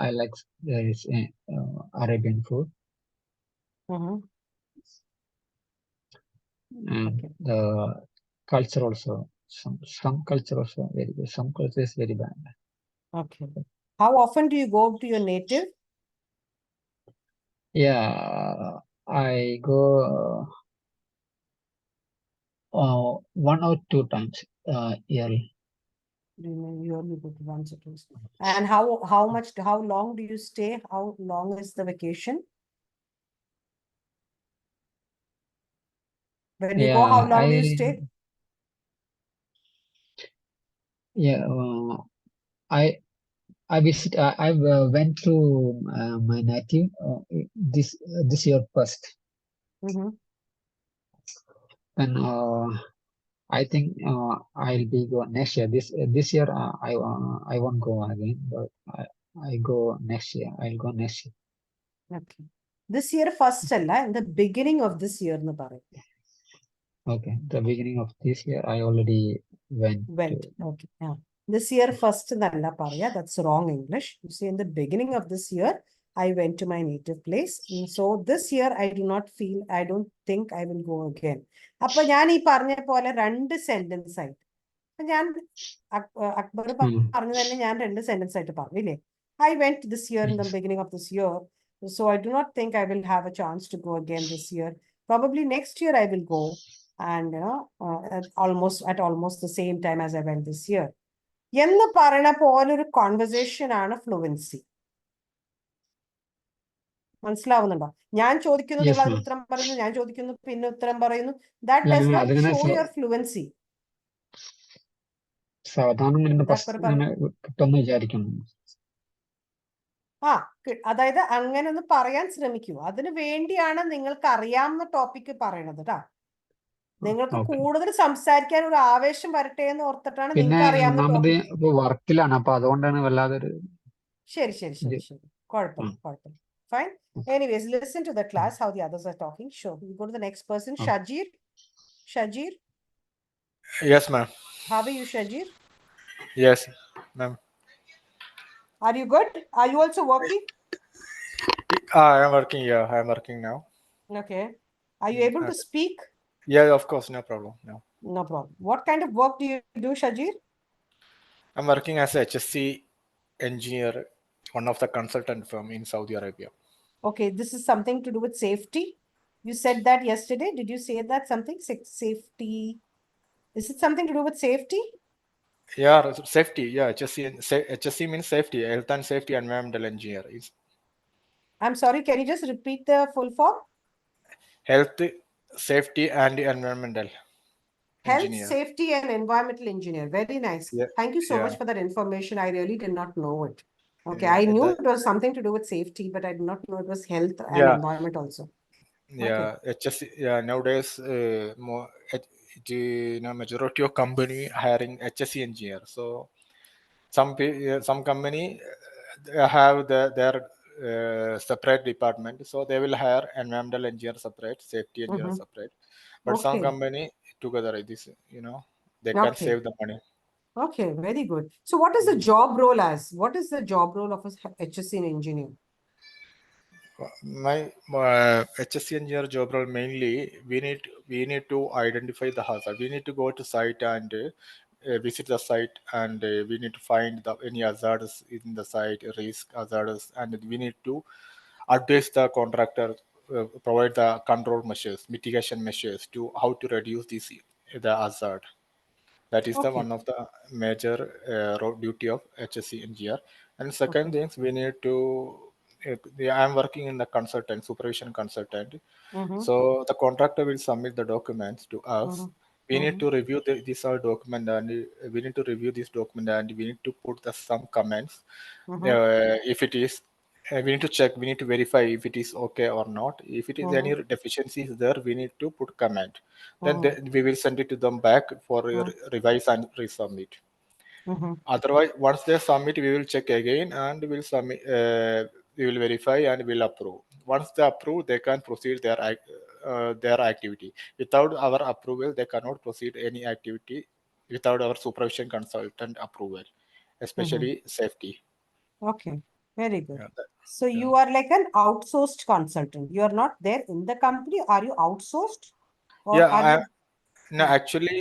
I like. There is Arabian food. And the culture also. Some culture also very good. Some culture is very bad. Okay. How often do you go to your native? Yeah, I go 1 or 2 times yearly. Yearly go to once or twice. And how long do you stay? How long is the vacation? When you go, how long do you stay? Yeah, I went to my native this year first. Then I think I'll be go next year. This year I won't go again, but I go next year. I'll go next year. Okay. This year first അല്ല, in the beginning of this year എന്ന് പറയും. Okay, the beginning of this year I already went. Okay. Yeah. This year first nalla paraya. That's wrong English. You see, in the beginning of this year, I went to my native place. So this year, I don't think I will go again. അപ്പൊ ഞാൻ ഈ പറഞ്ഞ പോലെ 2 sentence ആയിട്ട് ഞാൻ അക്ബർ പറഞ്ഞു തന്നെ ഞാൻ 2 സെന്റൻസ് ആയിട്ട് പറഞ്ഞില്ലേ. I went this year in the beginning of this year. So I do not think I will have a chance to go again this year. Probably next year I will go, and at almost the same time as I went this year. എന്ന് പറയുന്ന പോലെ ഒരു conversation ആണ് fluency. മനസ്സിലാവുന്നുണ്ടോ? ഞാൻ ചോദിക്കുന്നു, നിങ്ങൾ അതിന് ഉത്തരം പറയുന്നു, ഞാൻ ചോദിക്കുന്നു, പിന്നെ ഉത്തരം പറയുന്നു. That does not show your fluency. അതായത് അങ്ങനെ ഒന്ന് പറയാൻ ശ്രമിക്കൂ. അതിന് വേണ്ടിയാണ് നിങ്ങൾക്ക് അറിയാവുന്ന ടോപ്പിക് പറയണത് കേട്ടാ. നിങ്ങൾക്ക് കൂടുതൽ സംസാരിക്കാൻ ഒരു ആവേശം വരട്ടെ എന്ന് ഓർത്തിട്ടാണ് നിങ്ങൾക്ക് അറിയാവുന്ന വർക്കിലാണ്, അപ്പൊ അതുകൊണ്ടാണ് വല്ലാതെ. ശരി ശരി ശരി ശരി, കുഴപ്പമില്ല കുഴപ്പമില്ല. Fine. Anyways, listen to the class, how the others are talking. Sure. We go to the next person, Shajir. Shajir? Yes, ma'am. How are you, Shajir? Yes, ma'am. Are you good? Are you also working? I am working, yeah. I am working now. Okay. Are you able to speak? Yeah, of course, no problem. No problem. What kind of work do you do, Shajir? I'm working as a HSC engineer, one of the consultant firm in Saudi Arabia. Okay, this is something to do with safety. You said that yesterday. Did you say that something? Safety. Is it something to do with safety? Yeah, safety. Yeah, HSC means safety, health and safety environmental engineer. I'm sorry, can you just repeat the full form? Health, safety and environmental Health, engineer. safety and environmental engineer. Very nice. Yeah. Thank you so much for that information. I really did not know it. Okay, Yeah, I knew it was something to do with safety, but I did not know it was health and environment also. Yeah, HSC. Yeah, nowadays, majority of company hiring HSC engineer. So some company have their separate department, so they will hire environmental engineer separate, safety engineer separate. But some company together, this they can save the money. Okay, very good. So what is the job role as? What is the job role of a HSC engineer? My HSC engineer job role mainly, we need to identify the hazard. We need to go to site and visit the site, and we need to find any hazards in the site, risk hazards, and we need to advise the contractor, provide the control measures, mitigation measures to how to reduce the hazard. That is the one of the major duty of HSC engineer. And second things, we need to. I am working in the supervision consultant. So the contractor will submit the documents to us. We need to review this document, and we need to review this document, and we need to put some comments. If it is, we need to check. We need to verify if it is okay or not. If it is any deficiencies there, we need to put comment. Then we will send it to them back for revise and resubmit. Otherwise, once they submit, we will check again and we'll submit. We will verify and we'll approve. Once they approve, they can proceed their activity. Without our approval, they cannot proceed any activity without our supervision consultant approval, especially safety. Okay, very good. So you are like an outsourced consultant. You are not there in the company. Are you outsourced? Or no, actually,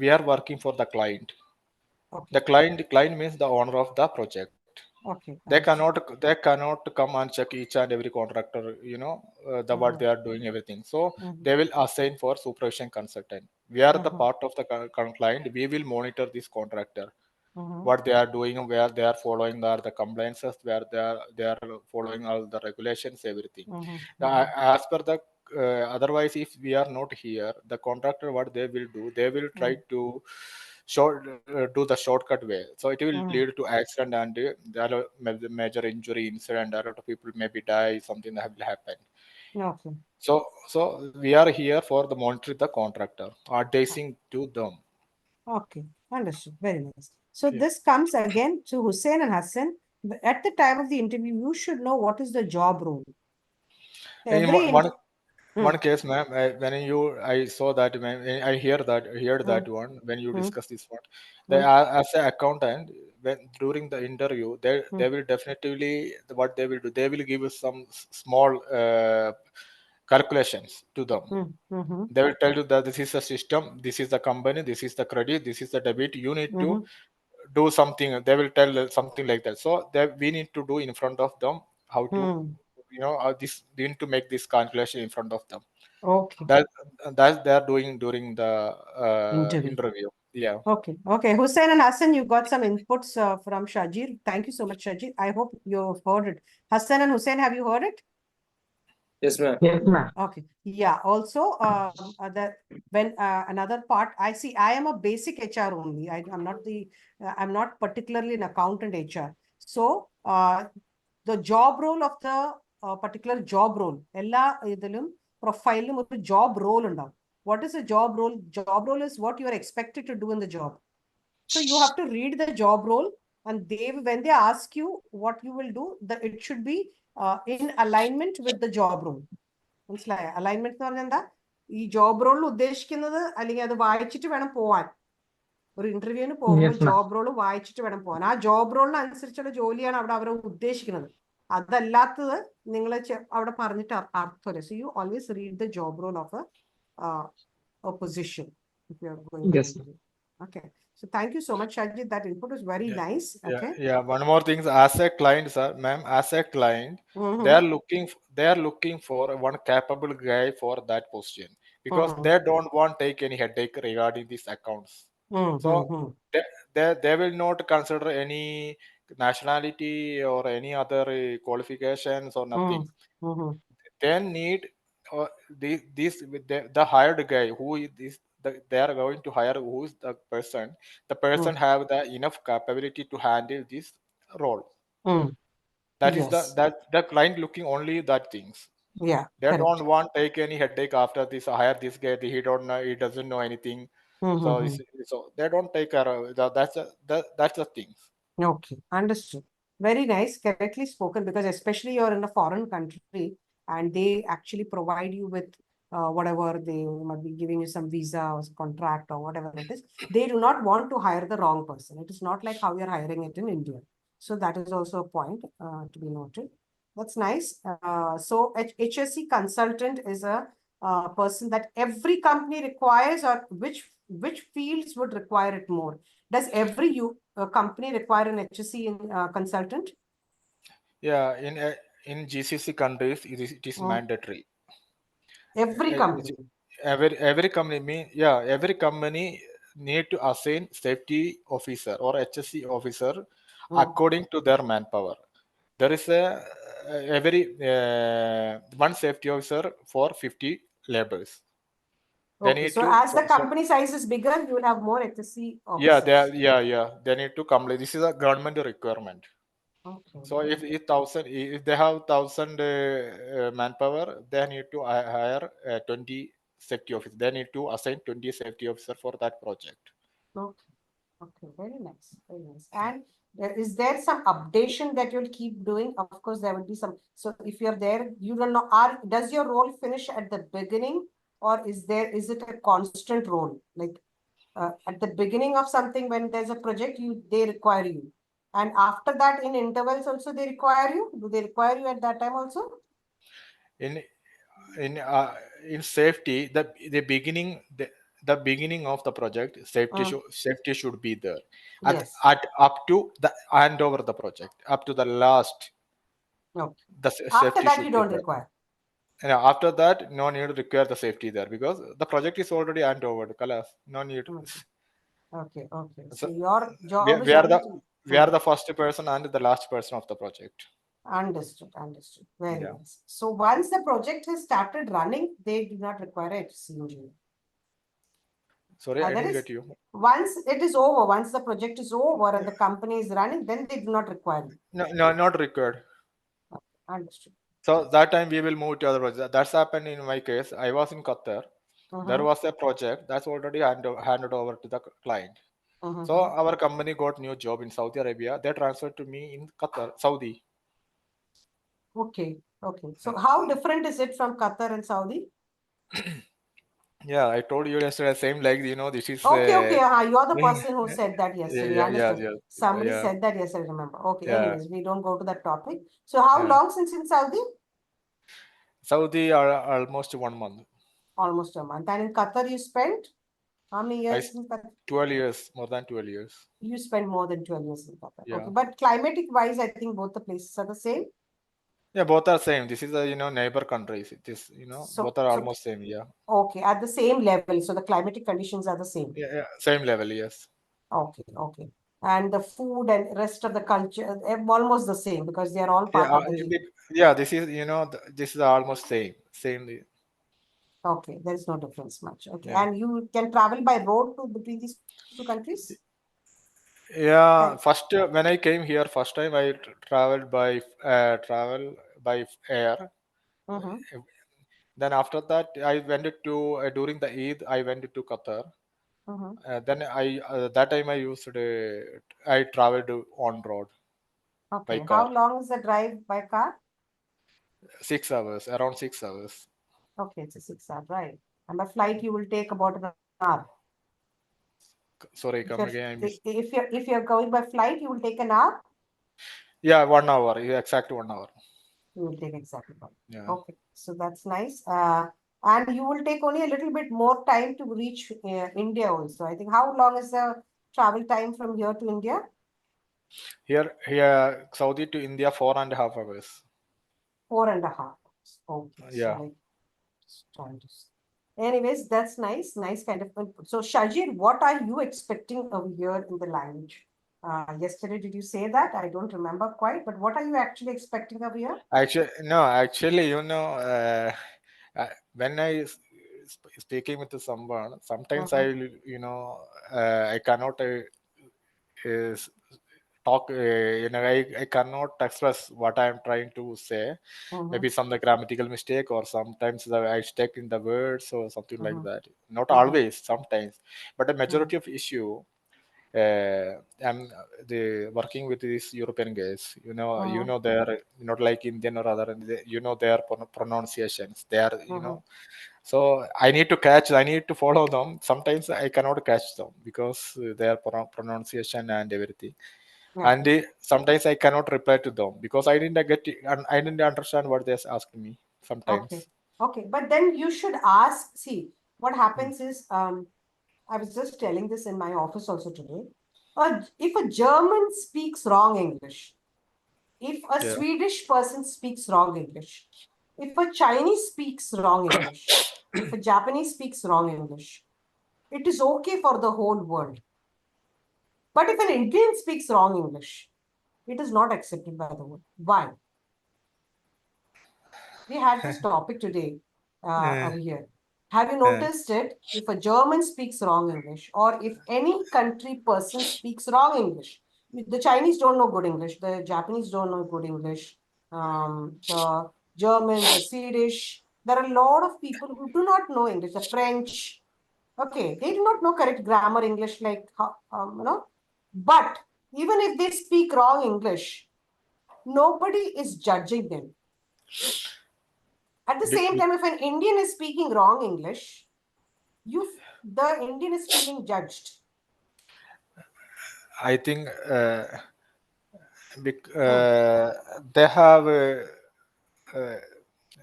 we are working for the client. Okay. The client means the owner of the project. Okay. They cannot come and check each and every contractor, what they are doing, everything. So they will assign for supervision consultant. We are the part of the client. We will monitor this contractor, what they are doing, where they are following the compliances, where they are following all the regulations, everything. As per the otherwise, if we are not here, the contractor, what they will do, they will try to do the shortcut way. So it will lead to accident, and there are major injury incident. A lot of people maybe die, something that will happen. Okay. So we are here for the monitoring the contractor, advising to them. Okay, understood. Very nice. So this comes again to Hussein and Hassan. At the time of the interview, you should know what is the job role. one case, ma'am, I saw that, ma'am, I heard that one when you discuss this one. As an accountant, when during the interview, they will definitely, what they will do, they will give us some small calculations to them. They will tell you that this is the system, this is the company, this is the credit, this is the debit. You need to do something. They will tell something like that. So we need to do in front of them how to, this we need to make this calculation in front of them. Okay. That they are doing during the interview. Yeah. Okay. Hussein and Hassan, you got some inputs from Shajir. Thank you so much, Shajir. I hope you've heard it. Hassan and Hussein, have you heard it? Yes, ma'am. Yes, ma'am. Okay. Yeah. Also, when another part, I am a basic HR only. I'm not particularly an accountant HR. So, the job role of the particular job role, ella idilum profile oru job role undav. What is a job role? Job role is what you are expected to do in the job. So you have to read the job role, and when they ask you what you will do, it should be in alignment with the job role. മനസ്സിലായ alignment എന്ന് പറഞ്ഞാൽ എന്താ ഈ job റോളിൽ ഉദ്ദേശിക്കുന്നത് അല്ലെങ്കിൽ അത് വായിച്ചിട്ട് വേണം പോവാൻ ഒരു ഇന്റർവ്യൂവിന് പോകുമ്പോൾ ജോബ് റോൾ വായിച്ചിട്ട് വേണം പോകാൻ ആ ജോബ് റോളിനനുസരിച്ചുള്ള ജോലിയാണ് അവിടെ അവർ ഉദ്ദേശിക്കുന്നത് അതല്ലാത്തത് നിങ്ങൾ അവിടെ പറഞ്ഞിട്ട് അർത്ഥമില്ല so you always read the job role of a position if you are going okay so thank you so much Shajit, that input is very nice. Okay. Yeah, one more thing, as a client, sir, ma'am, as a client, they are looking for one capable guy for that position, because they don't want take any headache regarding these accounts. So they will not consider any nationality or any other qualifications or nothing. They need the hired guy who is they are going to hire, who is the person have the enough capability to handle this role. That is the client looking only that things. Yeah, they correct. don't want take any headache after this, hire this guy, he don't know, he doesn't know anything. So they don't take care of that's the things. Okay, understood. Very nice, correctly spoken, because especially you're in a foreign country and they actually provide you with whatever, they might be giving you some visa or contract or whatever it is. They do not want to hire the wrong person. It is not like how you're hiring it in India. So that is also a point to be noted. That's nice. So HSC consultant is a person that every company requires, or which fields would require it more? Does every company require an HSC consultant? Yeah, in GCC countries, it is mandatory. Every company. Every company every company need to assign safety officer or HSC officer according to their manpower. There is every one safety officer for 50 laborers. Okay, so as the company size is bigger, you will have more HSC officers. They need to complete. This is a government requirement. Okay. So if they have 1,000 manpower, they need to hire 20 safety officers. They need to assign 20 safety officers for that project. Okay, very nice, very nice. And is there some updation that you'll keep doing? Of course, there will be some. So if you're there, you don't know, does your role finish at the beginning, or is it a constant role? Like at the beginning of something, when there's a project, they require you. And after that, in intervals also, they require you? Do they require you at that time also? In safety, the beginning of the project, safety should be there. Yes. At up to the hand over the project, up to the last. Okay. The After safety that, should you be don't there. require. And after that, no need to require the safety there, because the project is already hand over. No need. Okay. So your job is we are the first person and the last person of the project. Understood. Very nice. So once the project has started running, they do not require a HSC engineer. Sorry, I didn't get you. Once it is over, once the project is over and the company is running, then they do not require it. No, not required. Understood. So that time we will move to other projects. That's happened in my case. I was in Qatar. There was a project that's already handed over to the client. So our company got new job in Saudi Arabia. They transferred to me in Qatar, Saudi. Okay. So how different is it from Qatar and Saudi? Yeah, I told you yesterday, same like, this is, Okay, you're the person who said that yeah, yesterday. yeah, Understood. yeah, Somebody yeah, said that yesterday, remember. Okay, yeah, anyways, we don't go to that topic. So how yeah. long since in Saudi? Saudi are almost 1 month. Almost a month. And in Qatar you spent how many I years in Qatar? 12 years, more than 12 years. You spent more than 12 years in Qatar. Yeah. Okay, but climatic wise, I think both the places are the same. Yeah, both are same. This is a, neighbor countries. It is, both are So almost same. Yeah. okay, at the same level. So the climatic conditions are the same. Yeah, same level. Yes. Okay. And the food and rest of the culture, almost the same because they are all part Yeah. of the G. Yeah. This is, this is almost same. Same. Okay, there is no difference much. Okay, Yeah. and you can travel by road to between these two countries? Yeah. And, First, when I came here, first time I traveled by air. mhm. Then after that, I went to during the Eid. I went to Qatar. Then that time I traveled on road by Okay, car. how long is the drive by car? 6 hours, around 6 hours. Okay, it's a 6 hour drive. And by flight, you will take about an hour. Sorry, come again. I missed. If you're going by flight, you will take an hour. Yeah, 1 hour. Yeah, exact 1 hour. You will take exactly 1 hour. Yeah. Okay, so that's nice. And you will take only a little bit more time to reach India also. I think how long is the travel time from here to India? Here, Saudi to India, 4.5 hours. 4.5 hours. Okay, so Yeah. like trying to. Anyways, that's nice. Nice kind of input. So Shajir, what are you expecting over here in the language? Yesterday, did you say that? I don't remember quite, but what are you actually expecting over here? Actually, when speaking with someone, sometimes I cannot is talk. I cannot express what I am trying to say. Maybe some the grammatical mistake, or sometimes I stuck in the words or something like that. Not always, sometimes, but the majority of issue. I'm working with these European guys. They're not like Indian or other. Their pronunciations. They are So I need to catch. I need to follow them. Sometimes I cannot catch them because their pronunciation and everything. And sometimes I cannot reply to them because I didn't get it, and I didn't understand what they're asking me sometimes. Okay. But then you should ask. See, what happens is, I was just telling this in my office also today. If a German speaks wrong English, if a Yeah. Swedish person speaks wrong English, if a Chinese speaks wrong English, if a Japanese speaks wrong English, it is okay for the whole world. But if an Indian speaks wrong English, it is not accepted by the world. Why? We had this topic today over here. Have you noticed it? If a German speaks wrong English, or if any country person speaks wrong English, the Chinese don't know good English, the Japanese don't know good English, the Germans, the Swedish, there are a lot of people who do not know English, the French, okay, they do not know correct grammar English, like, but even if they speak wrong English, nobody is judging them. At the same time, if an Indian is speaking wrong English, the Indian is feeling judged. I think they have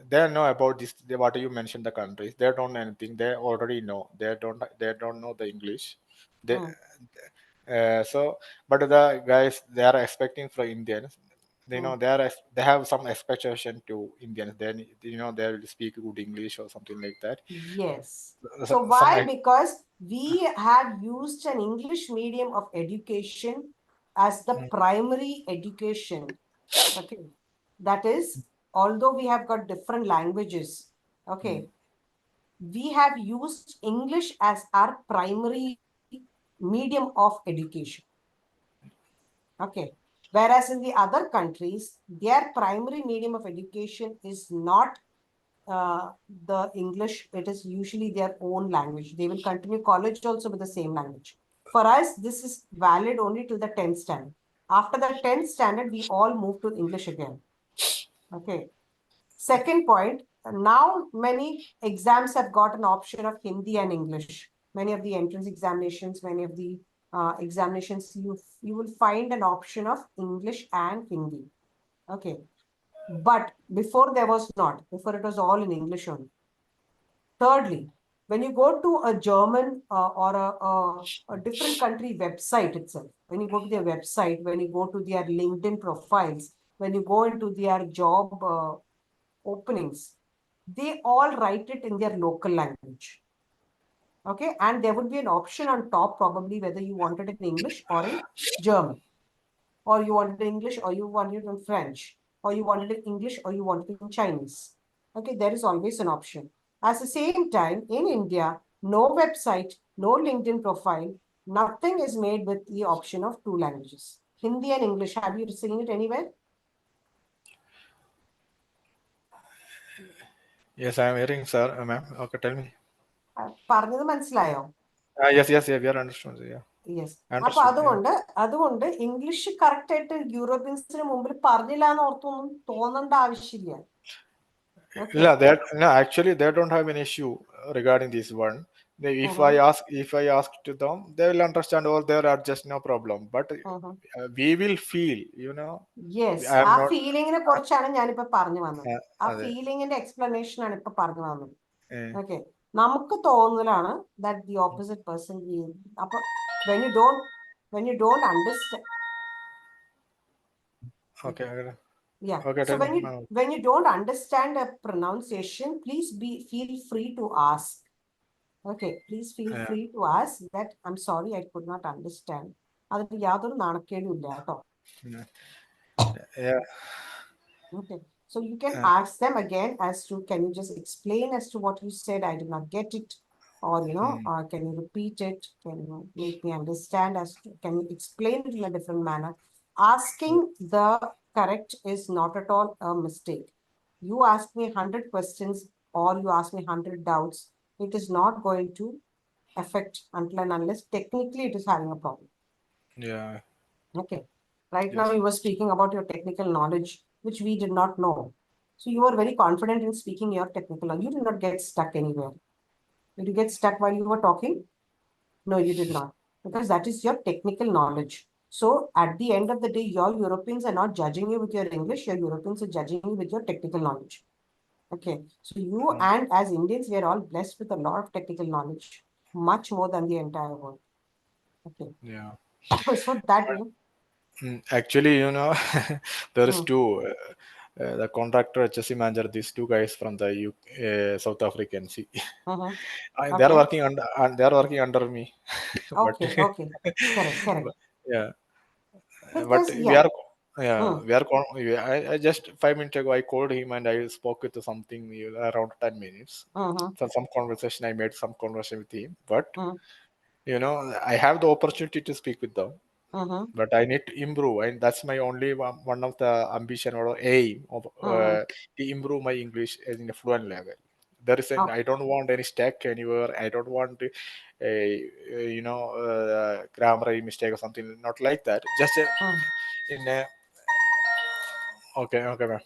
they know about this. What you mentioned, the countries, they don't know anything. They already know. They don't know the English. They so, but the guys, they are expecting from Indians. They have some expectation to Indians. Then they will speak good English or something like that. Yes. So, So why? Because we have used an English medium of education as the primary education. Okay. That is, although we have got different languages, okay, we have used English as our primary medium of education. Okay. Whereas in the other countries, their primary medium of education is not the English. It is usually their own language. They will continue college also with the same language. For us, this is valid only till the 10th standard. After the 10th standard, we all move to English again. Okay. Second point, now many exams have got an option of Hindi and English. Many of the entrance examinations, many of the examinations, you will find an option of English and Hindi. Okay. But before there was not. Before it was all in English only. Thirdly, when you go to a German or a different country website itself, when you go to their website, when you go to their LinkedIn profiles, when you go into their job openings, they all write it in their local language. Okay, and there would be an option on top probably whether you want it in English or in German, or you want it in English or you want it in French, or you want it in English or you want it in Chinese. Okay, there is always an option. At the same time, in India, no website, no LinkedIn profile, nothing is made with the option of 2 languages. Hindi and English, have you seen it anywhere? Yes, I am hearing, sir, ma'am. Okay, tell me. പറഞ്ഞത് മനസ്സിലായോ? Yes, we are understood. Yeah. Yes. അപ്പൊ Understood. അതുകൊണ്ട് English correct ആയിട്ട് യൂറോപ്യൻസിന് മുമ്പിൽ പറഞ്ഞില്ല എന്ന് ഓർത്തൊന്നും തോന്നേണ്ട ആവശ്യമില്ല. No, actually, they don't have an issue regarding this one. If I ask to them, they will understand all there are just no problem. But we will feel, yes, I am ആ not. ഫീലിങ്ങിനെ കുറിച്ചാണ് ഞാനിപ്പോ പറഞ്ഞു വന്നത്. ആ ഫീലിങ്ങിന്റെ explanation ആണ് ഇപ്പൊ പറഞ്ഞു വന്നത്. ഓക്കെ, നമുക്ക് തോന്നലാണ് that the opposite person അപ്പൊ when you don't understand. Okay. Yeah. Okay, So tell me. when you don't understand a pronunciation, please feel free to ask. Okay, please feel free to ask that I'm sorry, I could not understand. അതിന് യാതൊരു നാണക്കേടും ഇല്ല കേട്ടോ. Yeah. Okay, so you can ask them again as to, can you just explain as to what you said? I did not get it. Or, can you repeat it? Can you make me understand can you explain it in a different manner? Asking the correct is not at all a mistake. You ask me 100 questions or you ask me 100 doubts. It is not going to affect until and unless technically it is having a problem. Yeah. Okay. Right now you were speaking about your technical knowledge, which we did not know. So you were very confident in speaking your technical knowledge. You did not get stuck anywhere. Did you get stuck while you were talking? No, you did not. Because that is your technical knowledge. So at the end of the day, your Europeans are not judging you with your English. Your Europeans are judging you with your technical knowledge. Okay. So you and as Indians, we are all blessed with a lot of technical knowledge, much more than the entire world. Okay. Yeah. So that actually, there is two. The contractor, HSC manager, these 2 guys from the South African. See, they are working under me. Okay. Correct. Yeah. Because, I just 5 minutes ago I called him and I spoke with something around 10 minutes. So some conversation, I made some conversation with him, but I have the opportunity to speak with them. But I need to improve, and that's my only one of the ambition or aim of to improve my English in a fluent level. There is I don't want any stack anywhere. I don't want grammar mistake or something. Not like that. Just in a okay, ma'am.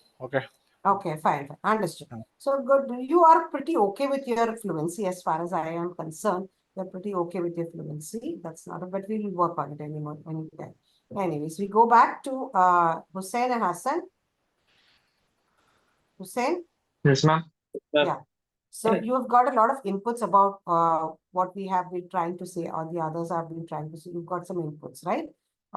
Okay, fine. Understood. So good. You are pretty okay with your fluency as far as I am concerned. You're pretty okay with your fluency. That's not but we will work on it anytime. Anyways, we go back to Hussein and Hassan. Hussein? Yes, ma'am. Yeah. So you have got a lot of inputs about what we have been trying to say, or the others have been trying to say. You've got some inputs, right?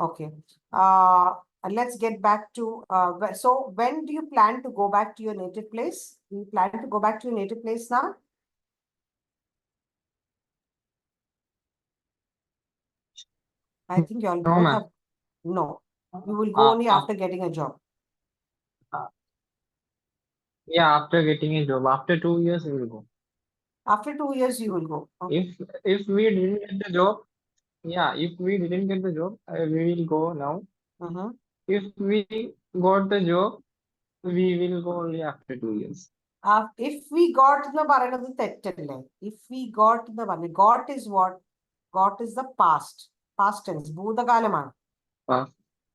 Okay. And let's get back to, so when do you plan to go back to your native place? Do you plan to go back to your native place now? I think you all both have, no. You will go only after getting a job. Yeah, after getting a job. After 2 years, we will go. After 2 years, you will go. Okay. If we didn't get the job, if we didn't get the job, we will go now. If we got the job, we will go only after 2 years. If we got the തെറ്റല്ലേ? If we got the got is what? Got is the past tense. ഭൂതകാലമാണ്.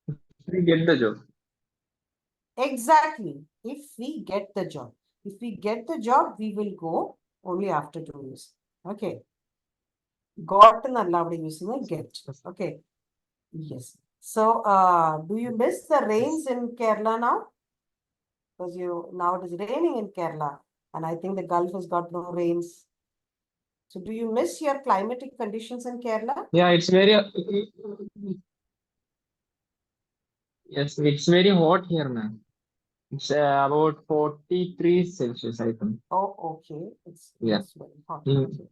If we get the job. Exactly. If we get the job. If we get the job, we will go only after 2 years. Okay. Got and using a get. Okay. Yes. So, do you miss the rains in Kerala now? Because now it is raining in Kerala, and I think the Gulf has got no rains. So, do you miss your climatic conditions in Kerala? Yeah, it's very yes, it's very hot here, ma'am. It's about 43 Celsius, I think. Oh, okay. It's very hot. Mm.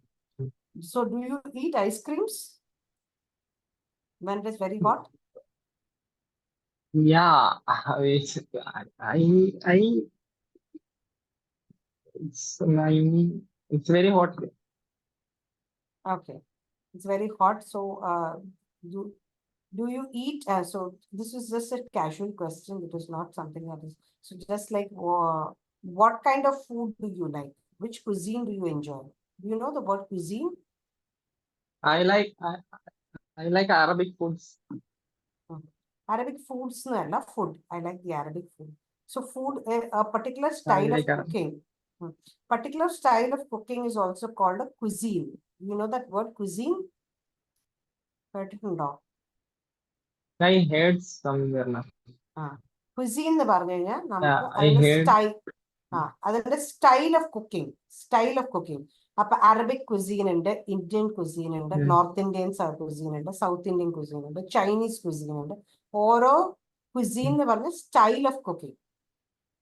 So, do you eat ice creams when it is very hot? Yeah, it's it's very hot. Okay, it's very hot. So, do you eat? So this is just a casual question. It is not something that is. So just like, what kind of food do you like? Which cuisine do you enjoy? Do you know the word cuisine? I like Arabic foods. Arabic foods, no, not food. I like the Arabic food. So food, a particular style of cooking. Particular style of cooking is also called a cuisine. You know that word cuisine? I heard somewhere now. Cuisine എന്ന് പറഞ്ഞു കഴിഞ്ഞാൽ നമുക്ക് I അതിന്റെ heard. അതിന്റെ style of cooking അപ്പൊ Arabic cuisine ഉണ്ട്, Indian cuisine ഉണ്ട്, north Indian cuisine ഉണ്ട്, സൗത്ത് ഇന്ത്യൻ കുസീൻ ഉണ്ട്, ചൈനീസ് കുസീൻ ഉണ്ട്. ഓരോ കുസീൻ എന്ന് പറഞ്ഞ style of cooking.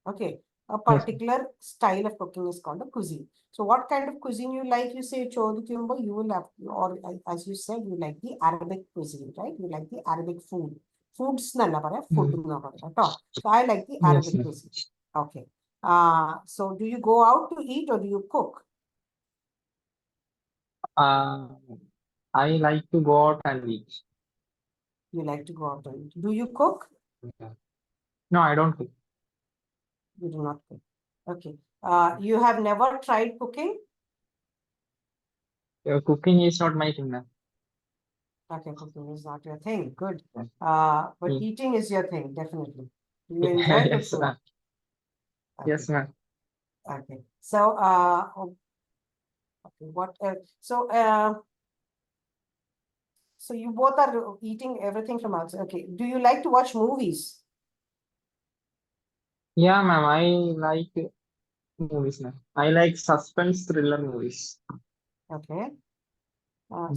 Okay, a particular style of cooking is called a cuisine. So what kind of cuisine you like? You say chodikkumbo, you will have, or as you said, you like the Arabic cuisine, right? You like the Arabic food. Foods nalla paraya, food na paraya. So I like the Arabic cuisine. Okay. So do you go out to eat or do you cook? I like to go out and eat. You like to go out and eat. Do you cook? No, I don't cook. You do not cook. Okay. You have never tried cooking? Cooking is not my thing, ma'am. Okay, cooking is not your thing. Good. But eating is your thing, definitely. You enjoy good food. Okay. Yes, ma'am. Okay. So, okay, what else? So you both are eating everything from outside. Okay. Do you like to watch movies? Yeah, ma'am. I like movies, ma'am. I like suspense thriller movies. Okay.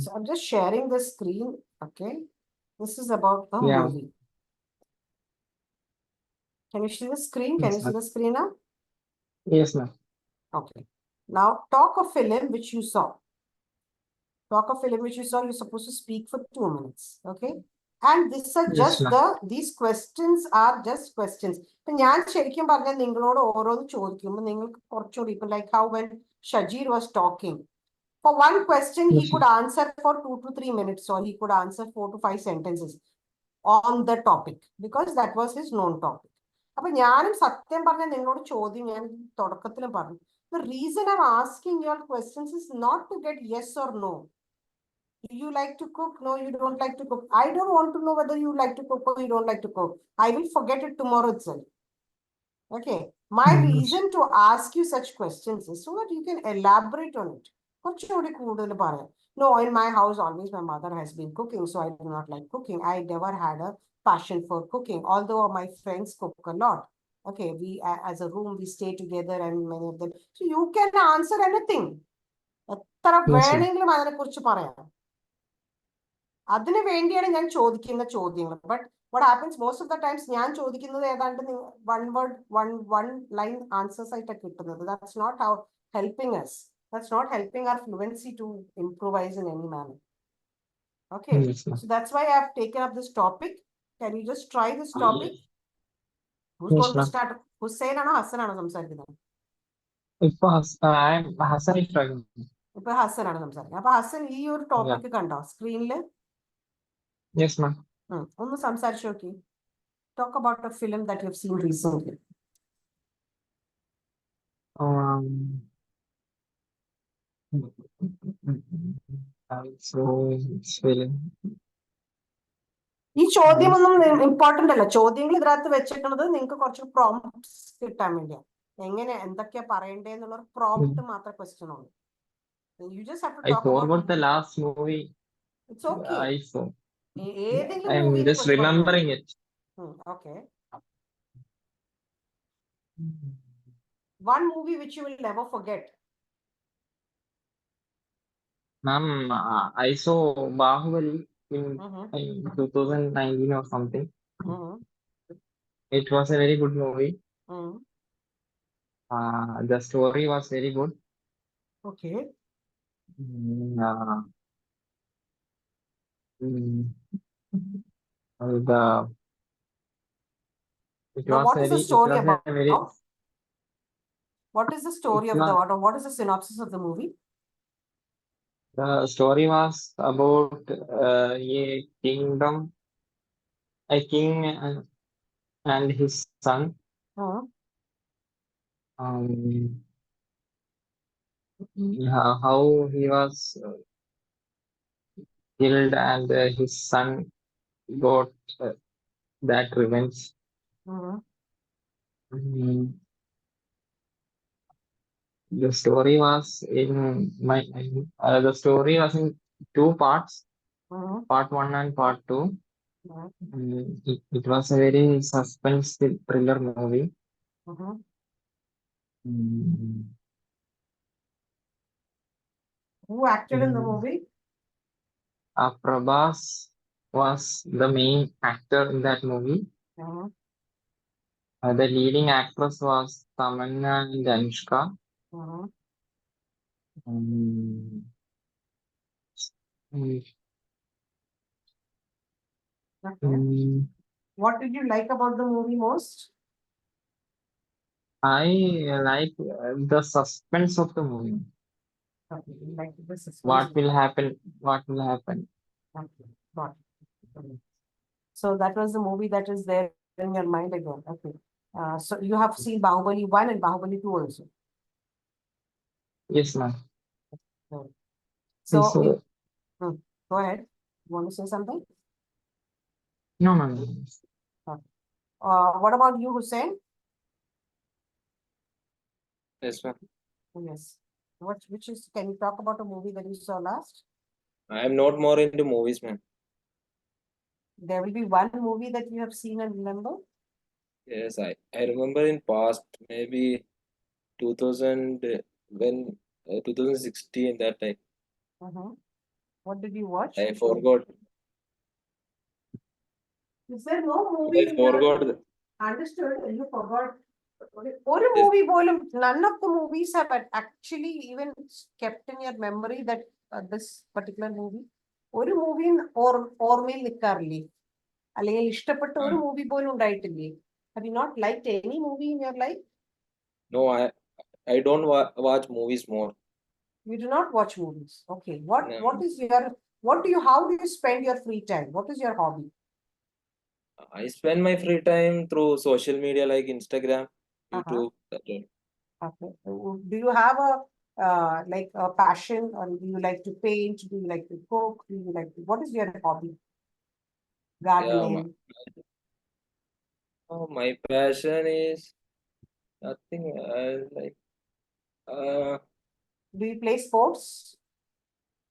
So I'm just sharing the screen. Okay. This is about a movie. Can you see the screen? Can you see the screen now? Yes, ma'am. Okay. Now talk a film which you saw. Talk a film which you saw. You're supposed to speak for 2 minutes. Okay. And these are just these questions are just questions. ഞാൻ ശരിക്കും പറഞ്ഞാൽ നിങ്ങളോട് ഓരോന്ന് ചോദിക്കുമ്പോൾ നിങ്ങൾക്ക് കുറച്ചുകൂടി ഇപ്പം like how when Shajir was talking. For one question, he could answer for 2 to 3 minutes, or he could answer 4 to 5 sentences on the topic because that was his known topic. അപ്പൊ ഞാനും സത്യം പറഞ്ഞ നിങ്ങളോട് ചോദ്യം ഞാൻ തുടക്കത്തിലും പറഞ്ഞു. The reason I'm asking your questions is not to get yes or no. Do you like to cook? No, you don't like to cook. I don't want to know whether you like to cook or you don't like to cook. I will forget it tomorrow itself. Okay. My reason to ask you such questions is so that you can elaborate on it. No, in my house, always my mother has been cooking, so I do not like cooking. I never had a passion for cooking, although my friends cook a lot. Okay, we as a room, we stay together and many of them. So you can answer anything. അതിനു വേണ്ടിയാണ് ഞാൻ ചോദിക്കുന്ന ചോദ്യങ്ങൾ. But what happens most of the times ഞാൻ ചോദിക്കുന്നത് ഏതാണ്ട് one line answers ആയിട്ടാണ് കിട്ടുന്നത്. That's not how helping us. That's not helping our fluency to improvise in any manner. Okay. So that's why I have taken up this topic. Can you just try this topic? Who's going to start? Hussein ആണോ ഹസൻ ആണോ സംസാരിക്കുന്നത്? ഇപ്പൊ ഹസൻ ഇപ്പൊ ഹസൻ ആണ് സംസാരിക്കുന്നത്. അപ്പൊ ഹസൻ ഈ ഒരു ടോപ്പിക് കണ്ടോ സ്ക്രീനില്? Yes, ma'am. ഒന്ന് സംസാരിച്ചു നോക്കി. Talk about a film that you've seen recently. ഈ ചോദ്യമൊന്നും ഇമ്പോർട്ടന്റ് അല്ല. ചോദ്യങ്ങൾ ഇതിനകത്ത് വെച്ചിട്ടുള്ളത് നിങ്ങൾക്ക് കുറച്ച് പ്രോംപ്റ്റ്സ് കിട്ടാൻ വേണ്ടിയാണ്. എങ്ങനെ എന്തൊക്കെയാ പറയണ്ടേന്നുള്ള prompt മാത്രം question ഉള്ളൂ. You just have to I talk forgot about. the last movie It's okay. I saw. ഏതെങ്കിലും I'm മൂവിനെ just കുറിച്ച് പറഞ്ഞാൽ remembering it. okay. One movie which you will never forget. Ma'am, I saw Bahubali in 2019 or something. It was a very good movie. The story was very good. Okay. It Now, was what is the very, story it was about? a very, What is the story it of was, what is the synopsis of the movie? the story was about a kingdom, a king and his son. How he was killed and his son got that revenge. The story was in the story was in two parts, part 1 and part 2. It was a very suspense thriller movie. Who acted in the movie? Prabhas was the main actor in that movie. The leading actress was Tamanna and Anushka. What did you like about the movie most? I like the suspense of the movie. Okay, you like the suspense. What will happen? What will happen? Okay, got it. So that was the movie that is there in your mind again. Okay. So you have seen Bahubali 1 and Bahubali 2 also. Yes, ma'am. So go ahead. You want to say something? No, ma'am. What about you, Hussein? Yes, ma'am. Yes. Can you talk about a movie that you saw last? I am not more into movies, ma'am. There will be one movie that you have seen and remember? Yes, I remember in past, maybe 2000, 2016, that time. What did you watch? I forgot. Is there no movie I forgot. Understood, you forgot. One movie, none of the movies have actually even kept in your memory that this particular movie. One movie ഓർമ്മയിൽ നിൽക്കാറില്ലേ അല്ലെങ്കിൽ ഇഷ്ടപ്പെട്ട ഒരു movie പോലും ഉണ്ടായിട്ടില്ലേ? Have you not liked any movie in your life? No, I don't watch movies more. You do not watch movies. Okay. What do you spend your free time? What is your hobby? I spend my free time through social media like Instagram, YouTube. Okay. Do you have a passion, or do you like to paint? Do you like to cook? What is your hobby? Gardening. My passion is nothing. Do you play sports?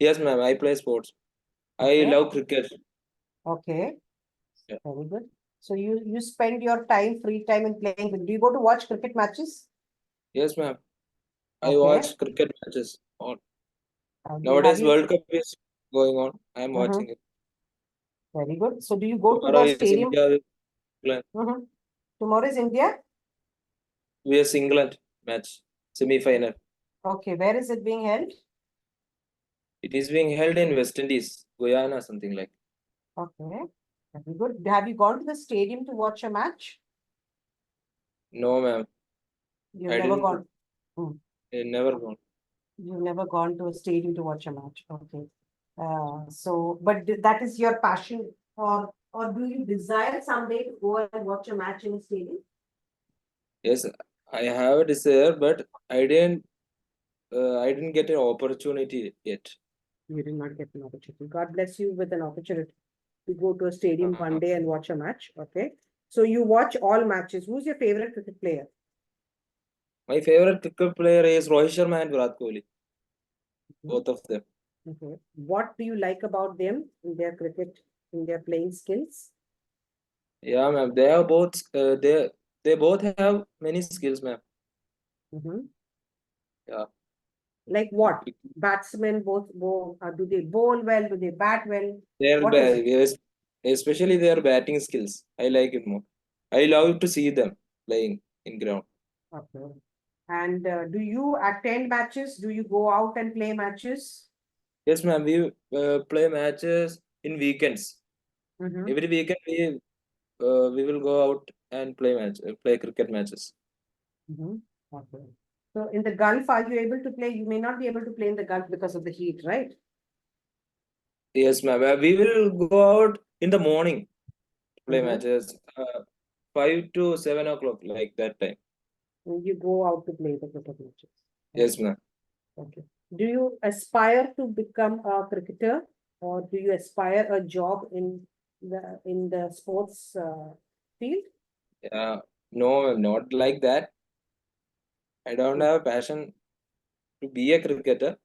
Yes, ma'am. I play sports. Okay. I love cricket. Okay. Yeah. Very good. So you spend your free time in playing. Do you go to watch cricket matches? Yes, ma'am. I Okay. watch cricket matches. Nowadays, have you- World Cup is going on. I am watching it. Very good. So do you go to Tomorrow the is stadium? India with England. Tomorrow is India? Vs England match, semi-final. Okay. Where is it being held? It is being held in West Indies, Guyana, something like. Okay. Very good. Have you gone to the stadium to watch a match? No, ma'am. You've never gone. Never gone. You've never gone to a stadium to watch a match. Okay. But that is your passion, or do you desire someday to go and watch a match in a stadium? Yes, I have a desire, but I didn't get an opportunity yet. You did not get an opportunity. God bless you with an opportunity to go to a stadium one day and watch a match. Okay. So you watch all matches. Who's your favorite cricket player? My favorite cricket player is Rohit Sharma and Virat Kohli. Both of them. Okay. What do you like about them in their cricket, in their playing skills? Yeah, ma'am. They are both. They both have many skills, ma'am. Yeah. Like what? Batsmen both do they bowl well? Do they bat well? What is it? Yes, especially their batting skills. I like it more. I love to see them playing in ground. Okay. And do you attend matches? Do you go out and play matches? Yes, ma'am. We play matches in weekends. Every weekend we will go out and play cricket matches. Okay. So in the Gulf, are you able to play? You may not be able to play in the Gulf because of the heat, right? Yes, ma'am. We will go out in the morning to play matches. 5 to 7 o'clock, like that time. And you go out to play the cricket matches. Yes, ma'am. Okay. Do you aspire to become a cricketer, or do you aspire a job in the sports field? No, not like that. I don't have a passion to be a cricketer.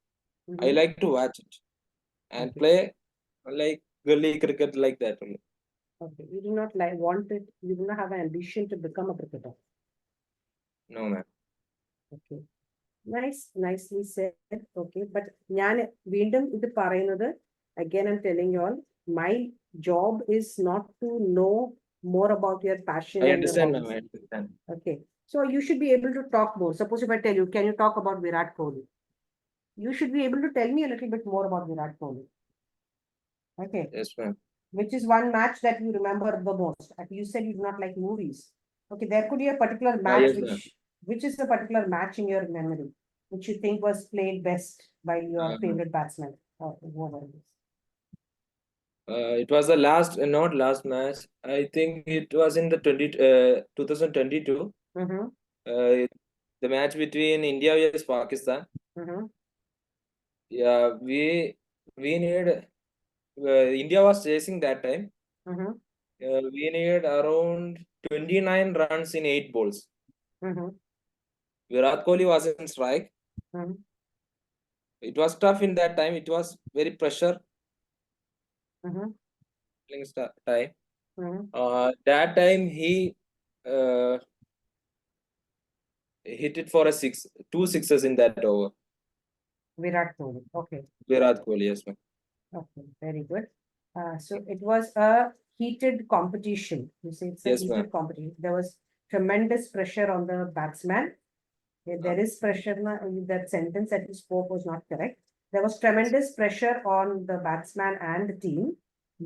I like to watch it and play like gully cricket like that only. Okay. You do not want it. You do not have an ambition to become a cricketer. No, ma'am. Okay. Nice, nicely said. Okay, but ഞാൻ വീണ്ടും ഇത് പറയുന്നത്, again I'm telling you all, my job is not to know more about your passion I and your understand, ma'am. hobbies. I understand. Okay, so you should be able to talk more. Suppose if I tell you, can you talk about Virat Kohli? You should be able to tell me a little bit more about Virat Kohli. Okay. Yes, ma'am. Which is one match that you remember the most? You said you do not like movies. Okay, there could be a particular match Yes, which is the particular match in your memory, which you think was played best by your favorite batsman or whoever it is. It was the last, not last match. I think it was in the 2022. The match between India vs Pakistan. Yeah, we need. India was chasing that time. We need around 29 runs in 8 balls. Virat Kohli was in strike. It was tough in that time. It was very pressure time. That time he hit it for two sixes in that over. Virat Kohli. Okay. Virat Kohli, yes, ma'am. Okay, very good. So it was a heated competition. You say it's a Yes, heated ma'am. competition. There was tremendous pressure on the batsman. There is pressure. That sentence that you spoke was not correct. There was tremendous pressure on the batsman and the team.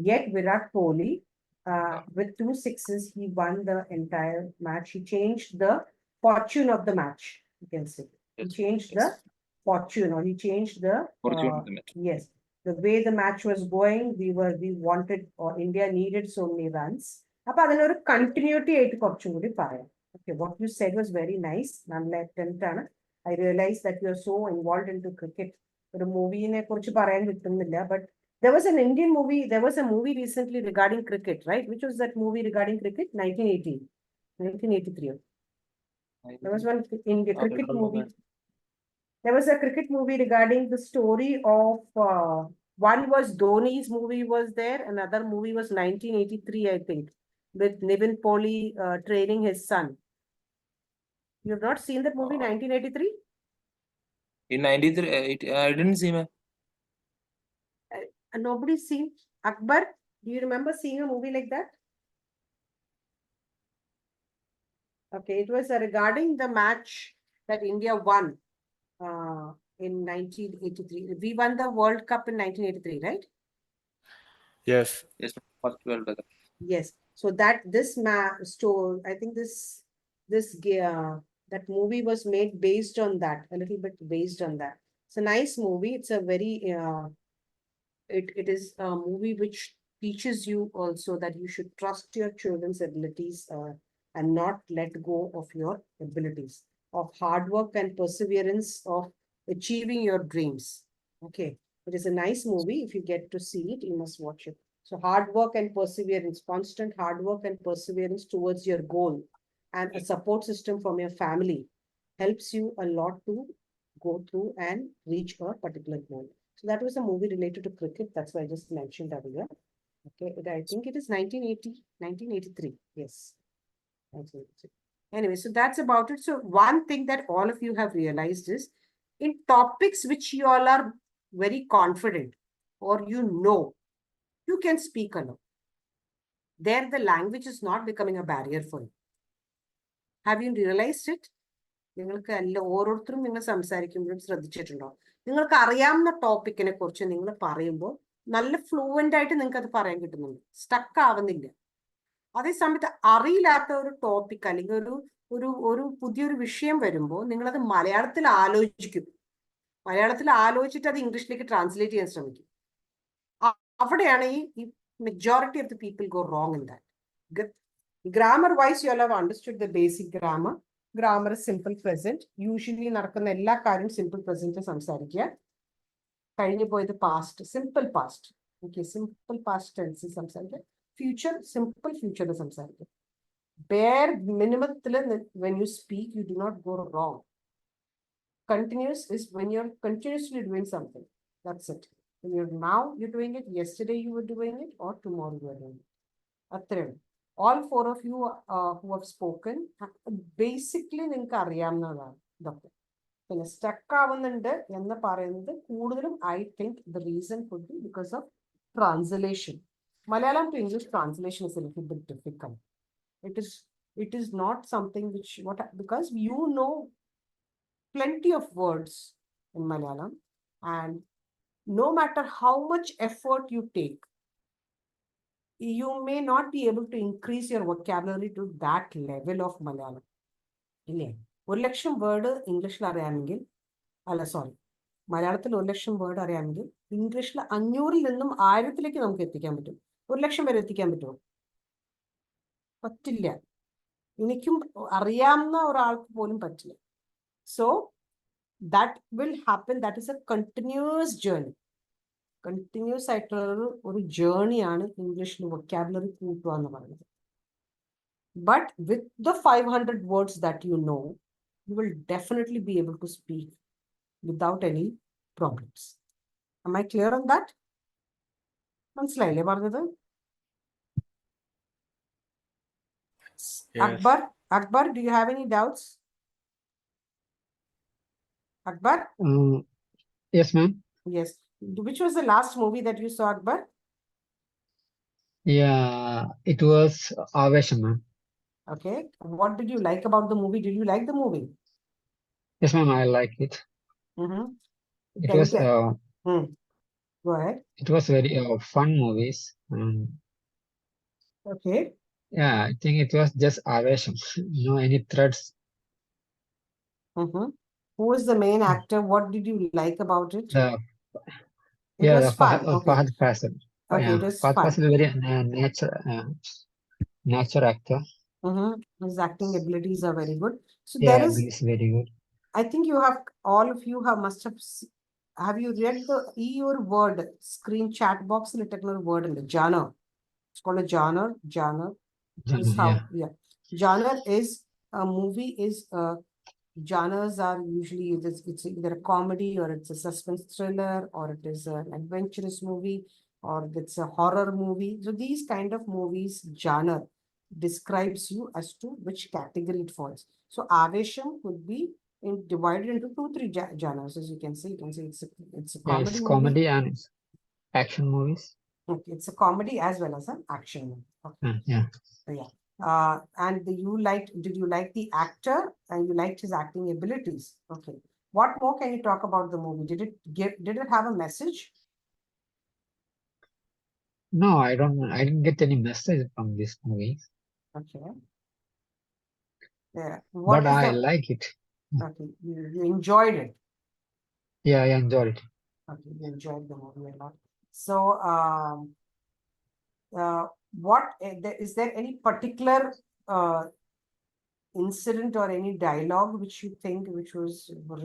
Yet Virat Kohli, with 2 sixes, he won the entire match. He changed the fortune of the match. You can say he changed the fortune, or he changed the Fortune of the match. yes, the way the match was going. We wanted, or India needed so many runs. അപ്പൊ അതിനൊരു continuity ആയിട്ട് കുറച്ചും കൂടി പറയാം. Okay, what you said was very nice. നല്ല attempt ആണ്. I realized that you are so involved into cricket. ഒരു മൂവിനെ കുറിച്ച് പറയാൻ കിട്ടുന്നില്ല, but there was an Indian movie. There was a movie recently regarding cricket, right? Which was that movie regarding cricket? 1983. There was one Indian cricket movie. There was a cricket movie regarding the story of one was Dhoni's movie was there. Another movie was 1983, I think, with Nivin Pauly training his son. You have not seen that movie, 1983? In 93, I didn't see, ma'am. Nobody's seen. Akbar, do you remember seeing a movie like that? Okay, it was regarding the match that India won in 1983. We won the World Cup in 1983, right? Yes. Yes, first World Cup. Yes. So that store, I think that movie was made based on that, a little bit based on that. It's a nice movie. It's a very it is a movie which teaches you also that you should trust your children's abilities and not let go of your abilities, of hard work and perseverance, of achieving your dreams. Okay. It is a nice movie. If you get to see it, you must watch it. So hard work and perseverance, constant hard work and perseverance towards your goal, and a support system from your family. helps you a lot to go through and reach a particular goal. So that was a movie related to cricket. That's why I just mentioned earlier. Okay, I think it is 1980, 1983. Yes. 1983. Anyway, so that's about it. So one thing that all of you have realized is in topics which you all are very confident or you can speak alone. There, the language is not becoming a barrier for you. Have you realized it? നിങ്ങൾക്ക് എല്ലാ ഓരോരുത്തരും നിങ്ങൾ സംസാരിക്കുമ്പോഴും ശ്രദ്ധിച്ചിട്ടുണ്ടോ? നിങ്ങൾക്ക് അറിയാവുന്ന ടോപ്പിക്കിനെ കുറിച്ച് നിങ്ങൾ പറയുമ്പോൾ നല്ല ഫ്ലുവൻ്റ് ആയിട്ട് നിങ്ങൾക്ക് അത് പറയാൻ കിട്ടുന്നുണ്ട്, സ്റ്റക്ക് ആവുന്നില്ല. അതേസമയത്ത് അറിയില്ലാത്ത ഒരു ടോപ്പിക് അല്ലെങ്കിൽ ഒരു ഒരു പുതിയൊരു വിഷയം വരുമ്പോൾ നിങ്ങളത് മലയാളത്തിൽ ആലോചിക്കും. മലയാളത്തിൽ ആലോചിച്ചിട്ട് അത് ഇംഗ്ലീഷിലേക്ക് ട്രാൻസ്ലേറ്റ് ചെയ്യാൻ ശ്രമിക്കും. അവിടെയാണ് ഈ majority of the people go wrong in that. Grammar wise, you all have understood the basic grammar. Grammar is simple present. Usually നടക്കുന്ന എല്ലാ കാര്യം simple present സംസാരിക്കുക. കഴിഞ്ഞു പോയത് past, simple past. Okay, simple past tense സംസാരിക്കുക. Future, simple future സംസാരിക്കുക. Bare minimum when you speak, you do not go wrong. Continuous is when you're continuously doing something. That's it. When you're doing it, yesterday you were doing it, or tomorrow you are doing it. അത്രയും. All four of you who have spoken, basically നിങ്ങൾക്ക് അറിയാവുന്നതാണ് ഇതൊക്കെ. പിന്നെ stuck ആവുന്നുണ്ട് എന്ന് പറയുന്നത് കൂടുതലും I think the reason could be because of translation. Malayalam to English translation is a little bit difficult. It is not something which because you know plenty of words in Malayalam, and no matter how much effort you take, you may not be able to increase your vocabulary to that level of Malayalam. ഇല്ലേ? 1,00,000 word ഇംഗ്ലീഷിൽ അറിയാമെങ്കിൽ മലയാളത്തിൽ 1,00,000 word അറിയാമെങ്കിൽ ഇംഗ്ലീഷിൽ 500 നിന്നും 1000 നമുക്ക് എത്തിക്കാൻ പറ്റും. 1,00,000 വരെ എത്തിക്കാൻ പറ്റുമോ? പറ്റില്ല. എനിക്കും അറിയാവുന്ന ഒരാൾക്ക് പോലും പറ്റില്ല. So that will happen. That is a continuous journey. Continuous ആയിട്ടുള്ള ഒരു ജേർണിയാണ് ഇംഗ്ലീഷിൽ വൊക്കാബുലറി കൂട്ടുക എന്ന് പറയുന്നത്. But with the 500 words that you know, you will definitely be able to speak without any problems. Am I clear on that? മനസ്സിലായില്ലേ പറഞ്ഞത്? Yes. Akbar, do you have any doubts? Akbar? Yes, ma'am. Yes. Which was the last movie that you saw, Akbar? Yeah, it was Avesham, ma'am. Okay. What did you like about the movie? Did you like the movie? Yes, ma'am, I like it. It Can was Go ahead. it was very fun movies. Okay. Yeah, I think it was just Avesham. No any threats. Who was the main actor? What did you like about it? It Yeah, was the fun. Okay. Fahad Fasil. Okay, Yeah, it was Fahad fun. Fasil is very nature actor. His acting abilities are very good. So Yeah, there is, he's very good. I think all of you have you read your word screen chat box in a technical word in the genre? It's called a genre. Genre is how, genre is a movie is genres are usually it's either a comedy or it's a suspense thriller or it is an adventurous movie or it's a horror movie. So these kind of movies genre describes you as to which category it falls. So Avesham could be divided into 2-3 genres, as you can see. It's a comedy it's movie. comedy and it's action movies. Okay, it's a comedy as well as an action movie. Okay. Yeah. And did you like the actor and you liked his acting abilities? Okay. What more can you talk about the movie? Did it have a message? No, I didn't get any message from this movie. Okay. Yeah. But I like it. Okay. You enjoyed it. Yeah, I enjoyed it. Okay, you enjoyed the movie a lot. So, is there any particular incident or any dialogue which you think which was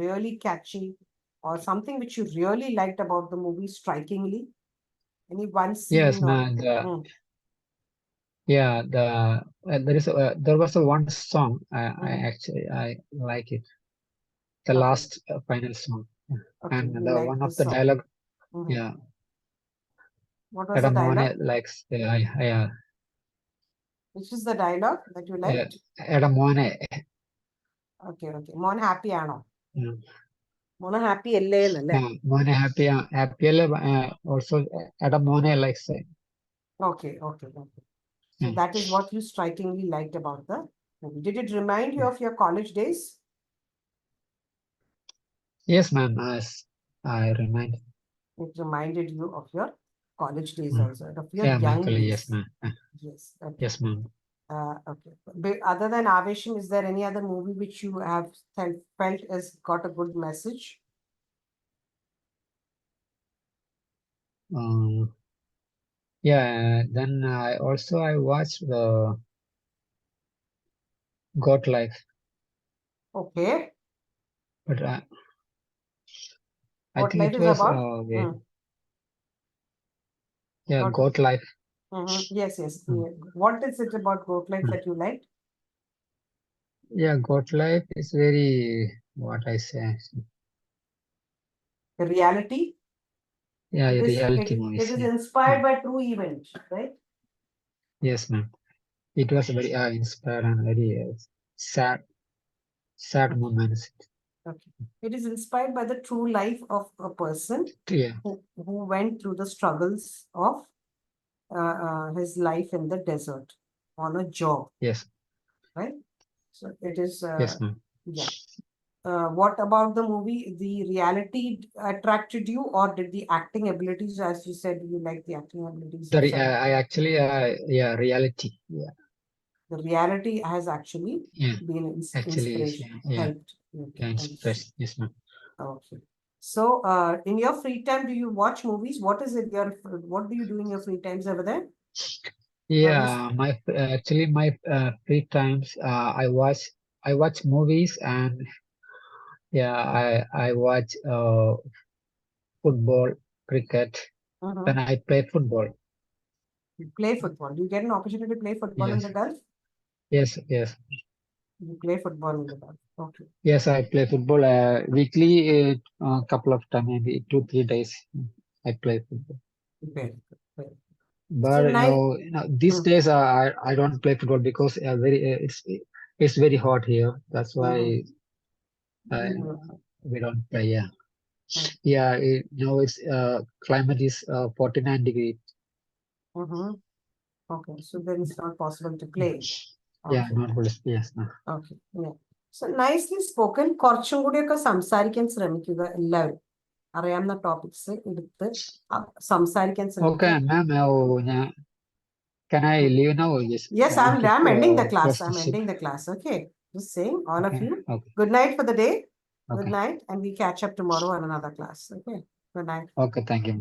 really catchy or something which you really liked about the movie strikingly? Any one scene? Yes, ma'am. There was one song. I like it. the Okay. last final song. Okay, And you the like one the of the song. dialogue, Mhm. yeah, What was the Edamone dialogue? likes, Which is the dialogue that you liked? Edamone. Okay, okay. Mon happy ano? Yeah. Mon happy alle എന്നല്ലേ? Mone happy, also Edamone likes. Okay, okay, okay. So Yeah. that is what you strikingly liked about the movie. Did it remind you of your college days? Yes, ma'am. As I remind. It reminded you of your college days Mm. also, of your Yeah, young Michael, days. yes, ma'am. Yes, okay. Yes, ma'am. Okay. Other than Avesham, is there any other movie which you have felt has got a good message? Yeah, then I watched the God Life, Okay. but I What think life it is was about? yeah, What- God Life. Yes, yes. What is it about Goat Life that you liked? Yeah, God Life is very what I say. The reality? Yeah, It is, reality it movies. is Yeah. inspired by true events, right? Yes, ma'am. It was very inspired and very sad moments. Okay. It is inspired by the true life of a person Yeah. who went through the struggles of his life in the desert on a job, Yes. right? So it is, Yes, ma'am. yeah. What about the movie? The reality attracted you, or did the acting abilities, as you said, you like the acting abilities? You said I actually yeah, reality. Yeah. the reality has actually Yeah. been Actually, inspiration, yeah. helped. Okay, Yeah, understood. inspiration. Yes, ma'am. Okay. So, in your free time, do you watch movies? What is it? What do you do in your free times over there? Yeah, my actually my free times I watch movies and yeah I watch football, cricket. Then I play football. You play football. Do you get an opportunity to play football in Yes. the Gulf? Yes, yes. You play football in the Gulf. Okay. Yes, I play football weekly, a couple of times, maybe 2-3 days. I play football. Very good. Very good. But these days I don't play football because it's very hot here. That's why we don't play. Yeah, yeah. It's climate is 49 degrees. Okay, so then it's not possible to play. Yeah, Okay. not good. Yes, no. Okay. Yeah. So nicely spoken. കുറച്ചും കൂടിയൊക്കെ സംസാരിക്കാൻ ശ്രമിക്കുക എല്ലാവരും. അറിയാവുന്ന topics എടുത്ത് സംസാരിക്കാൻ Okay, ശ്രമിക്കുക. ma'am. Can I leave now? Yes. Yes, I'm ending the class. First I'm sit. ending the class. Okay. Just saying, all of Okay. you. Okay. Good night for the day. Okay. Good night. And we catch up tomorrow on another class. Okay. Good night. Okay. Thank you.